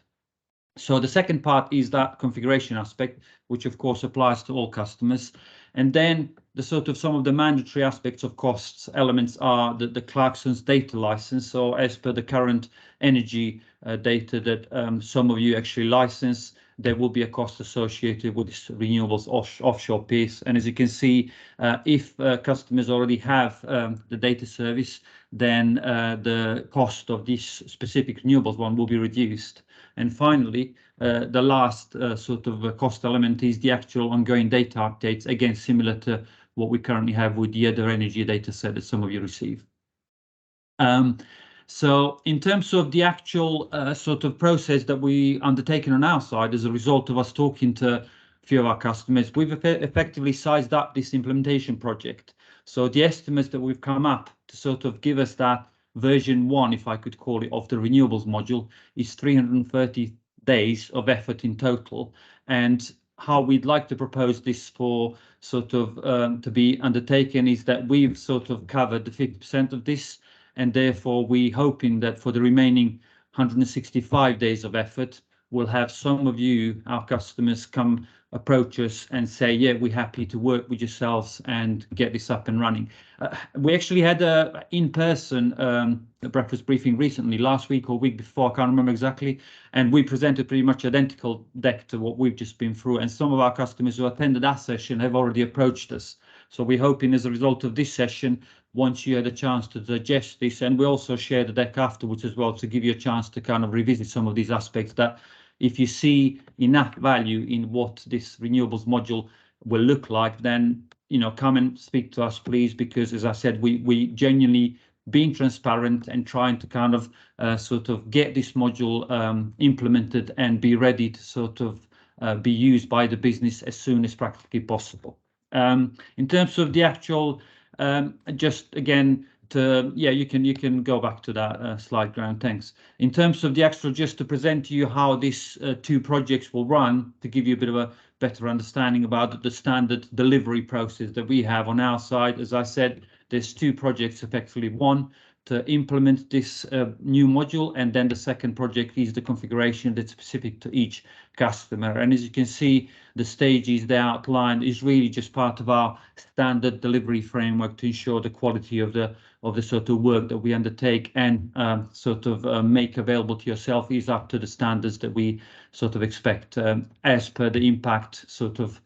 So the second part is that configuration aspect, which of course applies to all customers. And then the sort of some of the mandatory aspects of costs elements are the Clarksons data license. So as per the current energy data that some of you actually license, there will be a cost associated with this renewables offshore piece. And as you can see, if customers already have the data service, then the cost of this specific renewables one will be reduced. And finally, the last sort of cost element is the actual ongoing data updates, again, similar to what we currently have with the other energy data set that some of you receive. So in terms of the actual sort of process that we undertaken on our side as a result of us talking to a few of our customers, we've effectively sized up this implementation project. So the estimates that we've come up to sort of give us that version 1, if I could call it, of the renewables module is 330 days of effort in total. And how we'd like to propose this for sort of to be undertaken is that we've sort of covered the 50% of this, and therefore we hoping that for the remaining 165 days of effort, we'll have some of you, our customers, come approach us and say, yeah, we're happy to work with yourselves and get this up and running. We actually had a in-person breakfast briefing recently, last week or week before, I can't remember exactly, and we presented pretty much identical deck to what we've just been through, and some of our customers who attended that session have already approached us. So we're hoping as a result of this session, once you had a chance to digest this, and we also share the deck afterwards as well to give you a chance to kind of revisit some of these aspects, that if you see enough value in what this renewables module will look like, then come and speak to us, please, because as I said, we genuinely being transparent and trying to kind of sort of get this module implemented and be ready to sort of be used by the business as soon as practically possible. In terms of the actual, just again, you can go back to that slide, Graham, thanks. In terms of the actual, just to present to you how these two projects will run, to give you a bit of a better understanding about the standard delivery process that we have on our side. As I said, there's two projects effectively. One, to implement this new module, and then the second project is the configuration that's specific to each customer. And as you can see, the stages they outlined is really just part of our standard delivery framework to ensure the quality of the sort of work that we undertake and make available to yourself is up to the standards that we sort of expect as per the impact sort of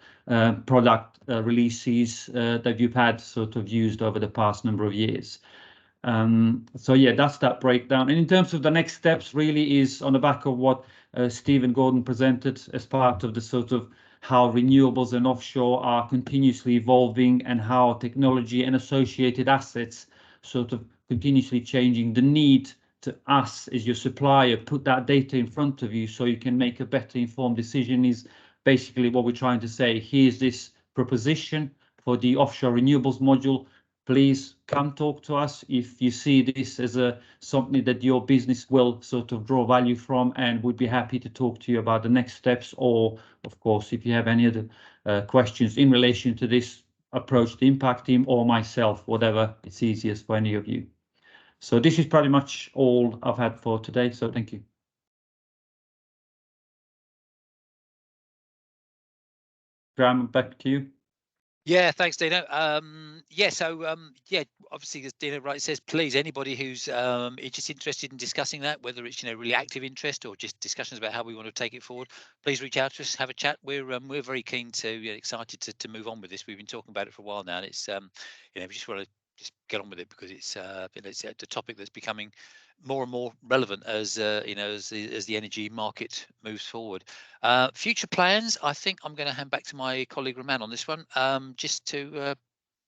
product releases that you've had sort of used over the past number of years. So yeah, that's that breakdown. And in terms of the next steps, really is on the back of what Stephen Gordon presented as part of the sort of how renewables and offshore are continuously evolving and how technology and associated assets sort of continuously changing. The need to us as your supplier put that data in front of you so you can make a better informed decision is basically what we're trying to say. Here's this proposition for the offshore renewables module. Please come talk to us if you see this as something that your business will sort of draw value from, and we'd be happy to talk to you about the next steps. Or, of course, if you have any other questions in relation to this, approach the Impact team or myself, whatever it's easiest for any of you. So this is pretty much all I've had for today. So thank you. Graham, back to you. Yeah, thanks, Dino. Obviously, as Dino rightly says, please, anybody who's just interested in discussing that, whether it's really active interest or just discussions about how we want to take it forward, please reach out to us, have a chat. We're very keen to, excited to move on with this. We've been talking about it for a while now, and it's we just want to just get on with it because it's a topic that's becoming more and more relevant as as the energy market moves forward. Future plans, I think I'm going to hand back to my colleague Roman on this one, just to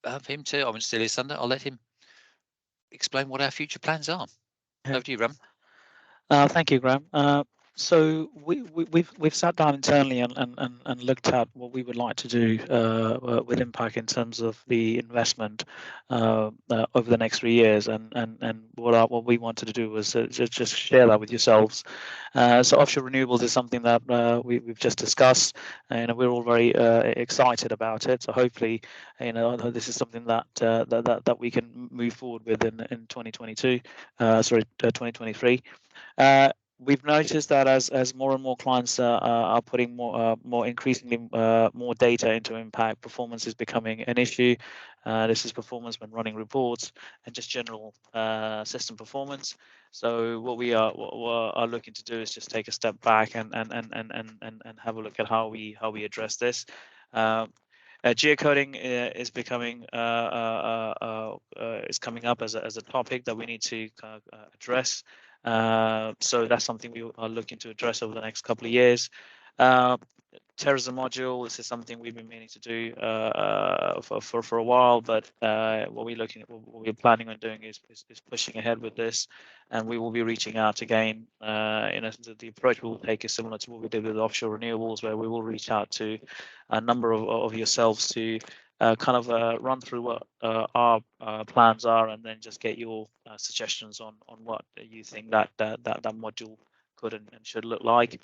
have him to. I'm still his thunder. I'll let him explain what our future plans are. Over to you, Ram. Thank you, Graham. So we've sat down internally and looked at what we would like to do with Impact in terms of the investment over the next 3 years, and what we wanted to do was just share that with yourselves. So offshore renewables is something that we've just discussed, and we're all very excited about it. So hopefully, this is something that we can move forward with in 2023. We've noticed that as more and more clients are putting more increasingly more data into Impact, performance is becoming an issue. This is performance when running reports and just general system performance. So what we are looking to do is just take a step back and have a look at how we address this. Geocoding is becoming is coming up as a topic that we need to address. So that's something we are looking to address over the next couple of years. Terrorism module, this is something we've been meaning to do for a while, but what we're planning on doing is pushing ahead with this, and we will be reaching out again. In essence, the approach we will take is similar to what we did with offshore renewables, where we will reach out to a number of yourselves to run through what our plans are, and then just get your suggestions on what you think that module could and should look like.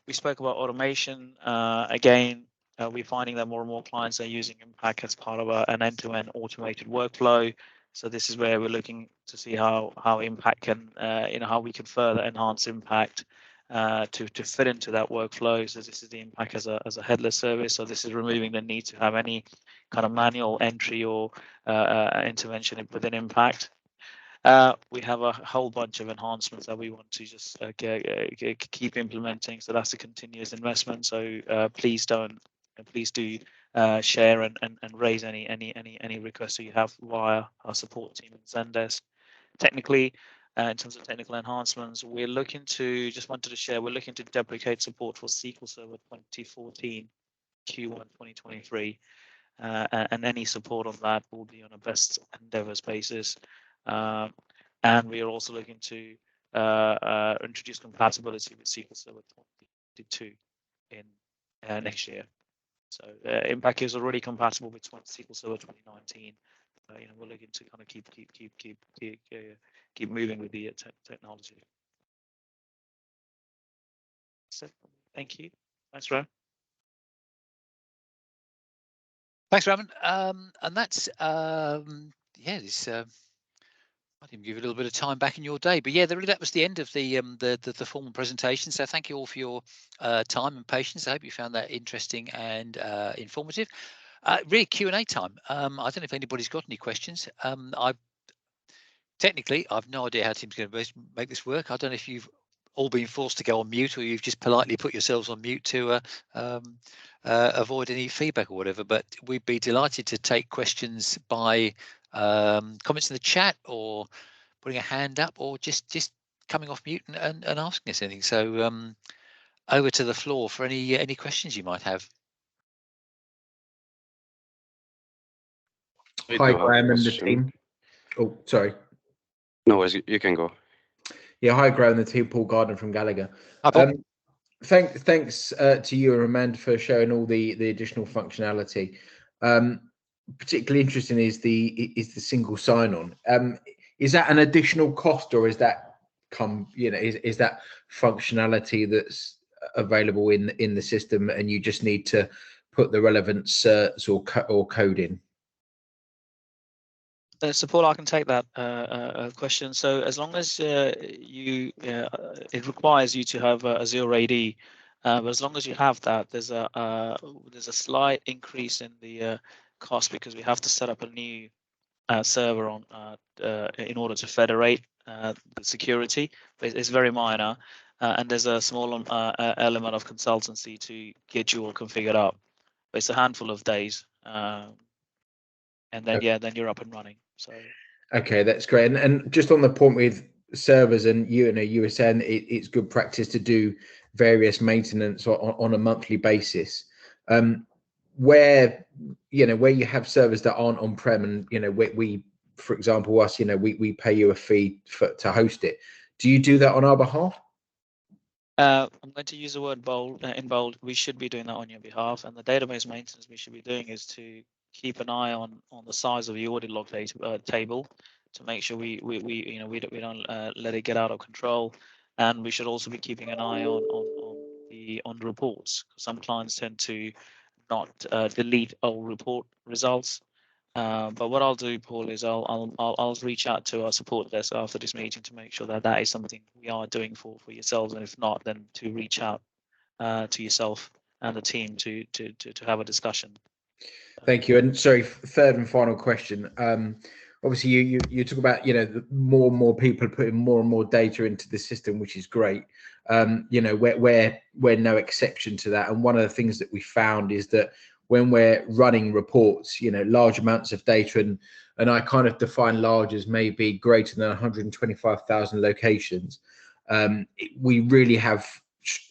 We spoke about automation. Again, we're finding that more and more clients are using Impact as part of an end-to-end automated workflow. So this is where we're looking to see how Impact can, how we can further enhance Impact to fit into that workflow. So this is the Impact as a headless service. So this is removing the need to have any kind of manual entry or intervention within Impact. We have a whole bunch of enhancements that we want to just keep implementing. So that's a continuous investment. So please do share and raise any requests that you have via our support team in Zendesk. Technically, in terms of technical enhancements, we're looking to deprecate support for SQL Server 2014 Q1 2023, and any support on that will be on a best endeavors basis. And we are also looking to introduce compatibility with SQL Server 2022 in next year. So Impact is already compatible with SQL Server 2019. We're looking to kind of keep moving with the technology. So thank you. Thanks, Ro. Thanks, Raymond. And that's yeah, this I didn't give you a little bit of time back in your day, but yeah, that was the end of the formal presentation. So thank you all for your time and patience. I hope you found that interesting and informative. Really Q&A time. I don't know if anybody's got any questions. Technically, I've no idea how Tim's going to make this work. I don't know if you've all been forced to go on mute or you've just politely put yourselves on mute to avoid any feedback or whatever. But we'd be delighted to take questions by comments in the chat or putting a hand up or just coming off mute and asking us anything. So over to the floor for any questions you might have. Hi, Graham and the team. Oh, sorry. No worries, you can go. Yeah, hi, Graham and the team. Paul Gardner from Gallagher. Hi, Paul. Thanks to you and Amanda for showing all the additional functionality. Particularly interesting is the single sign-on. Is that an additional cost, or is that is that functionality that's available in the system, and you just need to put the relevant certs or code in? So Paul, I can take that question. So as long as it requires you to have a Azure AD, but as long as you have that, there's a slight increase in the cost because we have to set up a new server on in order to federate the security. But it's very minor, and there's a small element of consultancy to get you all configured up. But it's a handful of days, and then then you're up and running. So okay, that's great. And just on the point with servers, and you were saying it's good practice to do various maintenance on a monthly basis. Where you have servers that aren't on-prem, and we for example us, we pay you a fee to host it. Do you do that on our behalf? I'm going to use the word in bold. We should be doing that on your behalf, and the database maintenance we should be doing is to keep an eye on the size of the audit log table to make sure we don't let it get out of control, and we should also be keeping an eye on the reports. Some clients tend to not delete old report results. But what I'll do, Paul, is I'll reach out to our support desk after this meeting to make sure that is something we are doing for yourselves, and if not, then to reach out to yourself and the team to have a discussion. Thank you. And sorry, third and final question. Obviously, you talk about more and more people putting more and more data into the system, which is great. We're no exception to that. And one of the things that we found is that when we're running reports, large amounts of data, and I kind of define large as maybe greater than 125,000 locations, we really have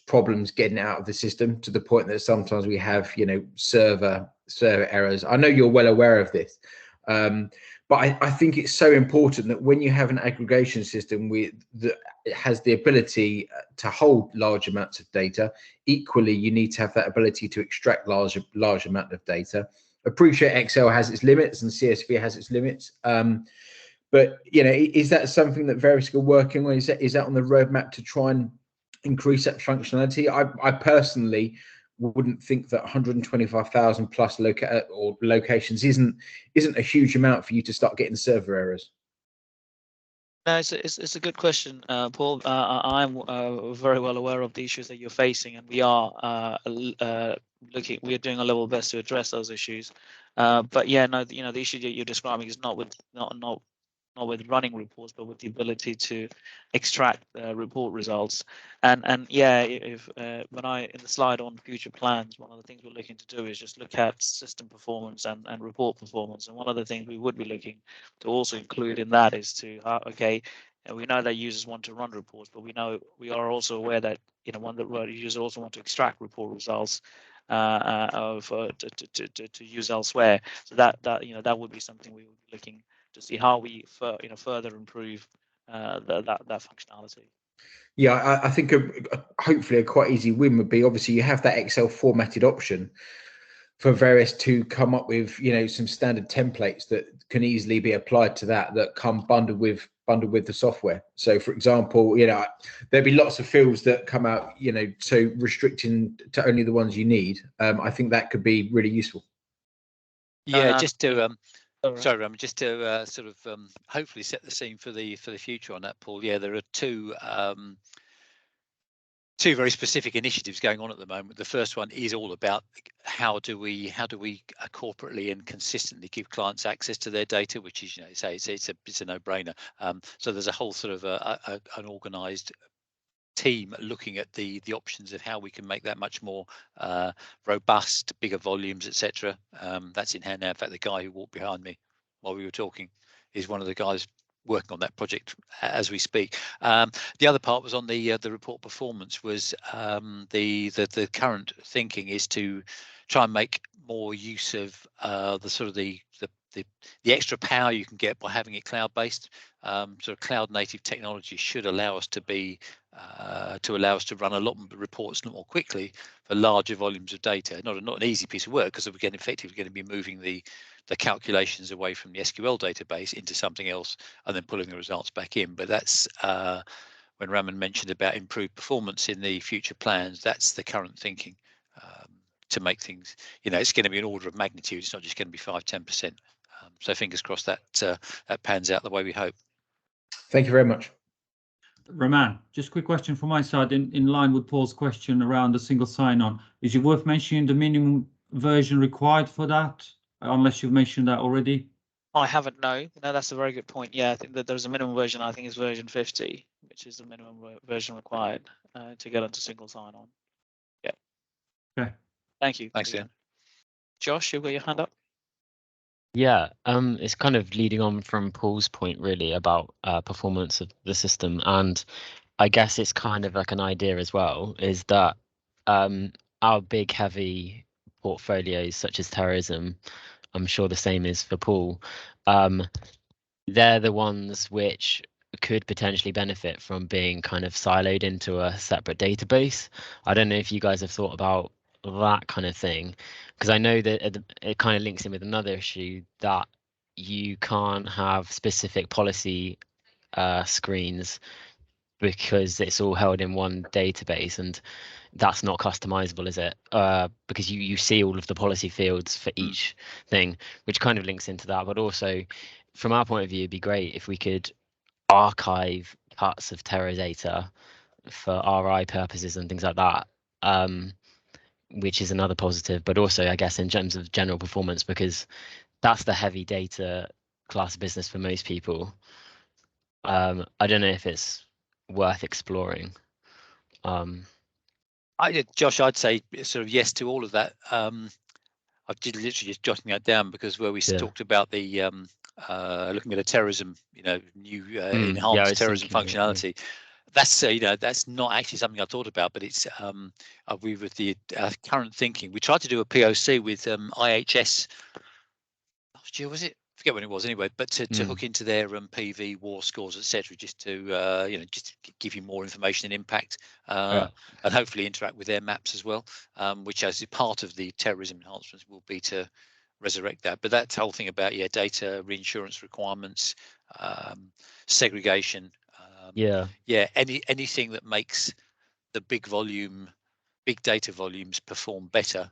problems getting out of the system, to the point that sometimes we have server errors. I know you're well aware of this, but I think it's so important that when you have an aggregation system that has the ability to hold large amounts of data, equally you need to have that ability to extract large amount of data. Appreciate Excel has its limits and CSV has its limits, but is that something that Verisk are working on? Is that on the roadmap to try and increase that functionality? I personally wouldn't think that 125,000 plus locations isn't a huge amount for you to start getting server errors. No, it's a good question, Paul. I'm very well aware of the issues that you're facing, and we are we are doing a level best to address those issues. But yeah, no, the issue that you're describing is not with running reports, but with the ability to extract report results. And yeah, if when in the slide on future plans, one of the things we're looking to do is just look at system performance and report performance. And one of the things we would be looking to also include in that is to we know that users want to run reports, but we are also aware that users also want to extract report results to use elsewhere. So that would be something we would be looking to see how we further improve that functionality. Yeah, I think hopefully a quite easy win would be, obviously you have that Excel formatted option for Verisk to come up with some standard templates that can easily be applied to that come bundled with the software. So for example, there'd be lots of fields that come out, so restricting to only the ones you need. I think that could be really useful. Yeah, just to Sorry. Ram, just to sort of hopefully set the scene for the future on that, Paul. Yeah, there are two very specific initiatives going on at the moment. The first one is all about how do we corporately and consistently give clients access to their data, which is, you know, it's a no-brainer. So there's a whole sort of an organised team looking at the options of how we can make that much more robust, bigger volumes, etc. That's in hand now. In fact, the guy who walked behind me while we were talking is one of the guys working on that project as we speak. The other part was on the report performance. Was the current thinking is to try and make more use of the extra power you can get by having it cloud based. Sort of cloud native technology should allow us to run a lot more reports a lot more quickly for larger volumes of data. Not an easy piece of work, because we're effectively going to be moving the calculations away from the SQL database into something else and then pulling the results back in. But that's when Raman mentioned about improved performance in the future plans, that's the current thinking, to make things, you know, it's going to be an order of magnitude. It's not just going to be 5-10%. So fingers crossed that that pans out the way we hope. Thank you very much. Raman, just a quick question from my side, in line with Paul's question around the single sign-on. Is it worth mentioning the minimum version required for that, unless you've mentioned that already? I haven't, no. No, that's a very good point. Yeah, I think that there's a minimum version, I think it's version 50, which is the minimum version required to get onto single sign-on. Yeah. Okay. Thank you. Thanks, Ian. Josh, you've got your hand up. Yeah, it's kind of leading on from Paul's point really about performance of the system, and I guess it's kind of like an idea as well, is that our big heavy portfolios such as terrorism, I'm sure the same is for Paul, they're the ones which could potentially benefit from being kind of siloed into a separate database. I don't know if you guys have thought about that kind of thing, because I know that it kind of links in with another issue that you can't have specific policy screens because it's all held in one database, and that's not customizable, is it? Because you see all of the policy fields for each thing, which kind of links into that. But also, from our point of view, it'd be great if we could archive cuts of terror data for RI purposes and things like that, which is another positive. But also, I guess, in terms of general performance, because that's the heavy data class of business for most people. I don't know if it's worth exploring. Josh, I'd say sort of yes to all of that. I've literally just jotting that down, because where we talked about the looking at a terrorism, you know, new enhanced terrorism functionality. That's you know, that's not actually something I thought about, but it's we with the current thinking. We tried to do a POC with IHS last year, was it? Forget when it was anyway, but to hook into their PV war scores, etc., just to you know, just to give you more information and impact, and hopefully interact with their maps as well, which as a part of the terrorism enhancements will be to resurrect that. But that whole thing about data reinsurance requirements, segregation, anything that makes the big data volumes perform better,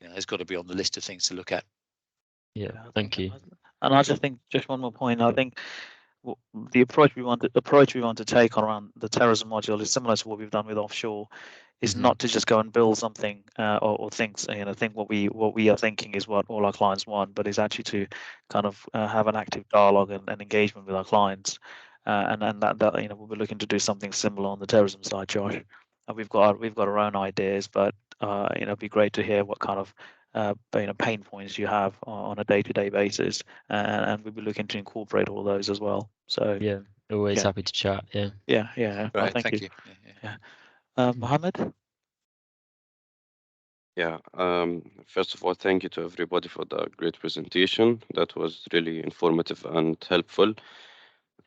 you know, has got to be on the list of things to look at. Yeah, thank you. And I just think, just one more point, I think the approach we want to take around the terrorism module is similar to what we've done with offshore. Is not to just go and build something or things, you know, think what we are thinking is what all our clients want, but is actually to kind of have an active dialogue and engagement with our clients, and that you know, we'll be looking to do something similar on the terrorism side, Josh. And we've got our own ideas, but you know, it'd be great to hear what kind of you know, pain points you have on a day-to-day basis, and we'll be looking to incorporate all those as well. So yeah, always happy to chat. Yeah. Right, well, thank you. Mohammed? Yeah, first of all, thank you to everybody for the great presentation. That was really informative and helpful.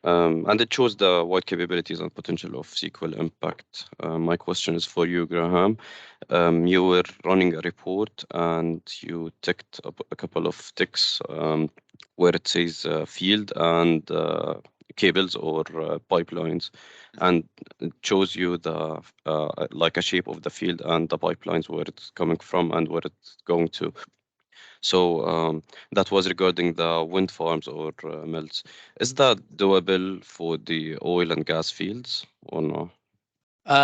And it shows the wide capabilities and potential of SQL Impact. My question is for you, Graham. You were running a report and you ticked a couple of ticks where it says field and cables or pipelines, and it shows you the like a shape of the field and the pipelines, where it's coming from and where it's going to. So that was regarding the wind farms or mills. Is that doable for the oil and gas fields or no?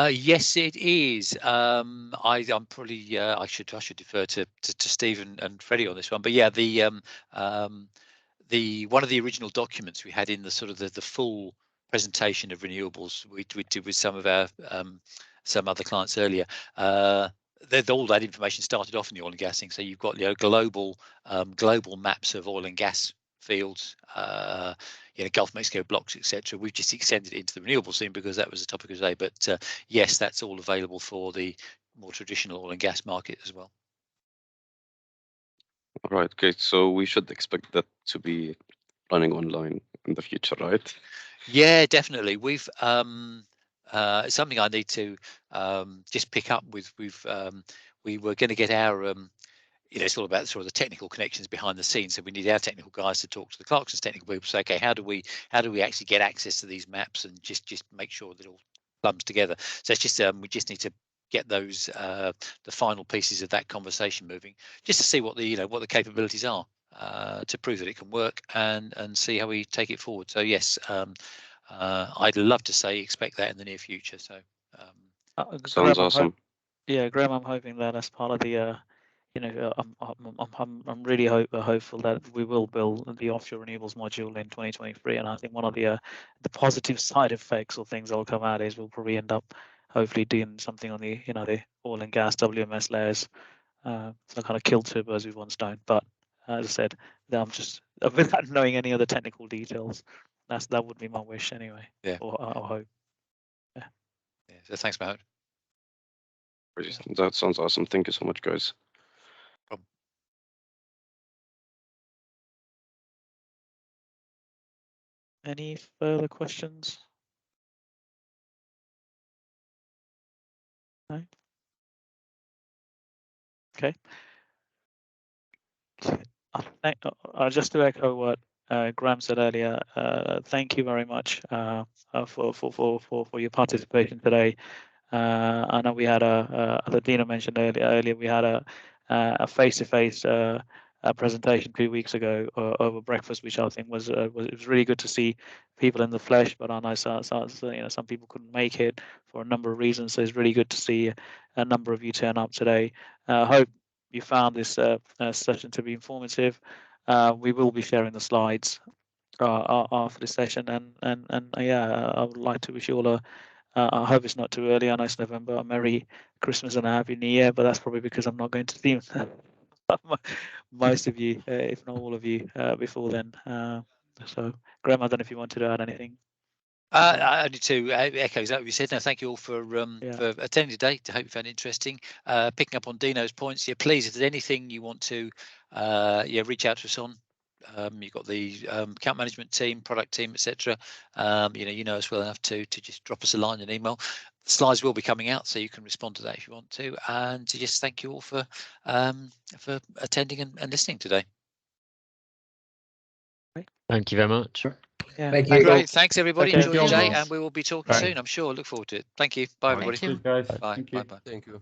Yes, it is. I'm probably I should defer to Stephen and Freddie on this one, but yeah, the one of the original documents we had in the sort of the full presentation of renewables we did with some of our some other clients earlier. All that information started off in the oil and gas thing. So you've got global maps of oil and gas fields, Gulf of Mexico blocks, etc. We've just extended it into the renewable scene because that was the topic of the day. But yes, that's all available for the more traditional oil and gas market as well. All right, great. So we should expect that to be running online in the future, right? Yeah, definitely. We've something I need to just pick up with. We were going to get our it's all about sort of the technical connections behind the scenes. So we need our technical guys to talk to the Clarksons technical people. Say, okay, how do we actually get access to these maps and just make sure that it all plums together. So it's just we just need to get those the final pieces of that conversation moving, just to see what the what the capabilities are to prove that it can work and see how we take it forward. So yes, I'd love to say expect that in the near future. So sounds awesome. Yeah, Graham, I'm hoping that as part of the I'm really hopeful that we will build the offshore renewables module in 2023, and I think one of the positive side effects or things that will come out is we'll probably end up hopefully doing something on the the oil and gas WMS layers. So kind of kill two birds with one stone. But as I said, I'm just without knowing any other technical details. That would be my wish anyway. Yeah. Or hope. Yeah. So thanks, Mahmoud. That sounds awesome. Thank you so much, guys. Any further questions? No? Okay. Just to echo what Graham said earlier, thank you very much for your participation today. I know we had as Dina mentioned earlier, we had a face-to-face presentation 2 weeks ago over breakfast, which I think was it was really good to see people in the flesh. But I know some people couldn't make it for a number of reasons. So it's really good to see a number of you turn up today. I hope you found this session to be informative. We will be sharing the slides after the session, and yeah, I would like to wish you all I hope it's not too early. I know it's November. A Merry Christmas and a Happy New Year, but that's probably because I'm not going to see most of you, if not all of you, before then. So, Graham, I don't know if you wanted to add anything. I need to echo exactly what you said. No, thank you all for attending today. I hope you found it interesting. Picking up on Dino's points, yeah, please, if there's anything you want to reach out to us on. You've got the account management team, product team, etc. You know us well enough to just drop us a line, an email. The slides will be coming out, so you can respond to that if you want to. And to just thank you all for attending and listening today. Thank you very much. Yeah. Thank you. Great. Thanks everybody. Okay, Enjoy your day, John. and we will be talking soon. I'm sure. Look forward to it. Thank you. Bye everybody. Thank you. Guys. Bye. Thank you. Bye. Thank you.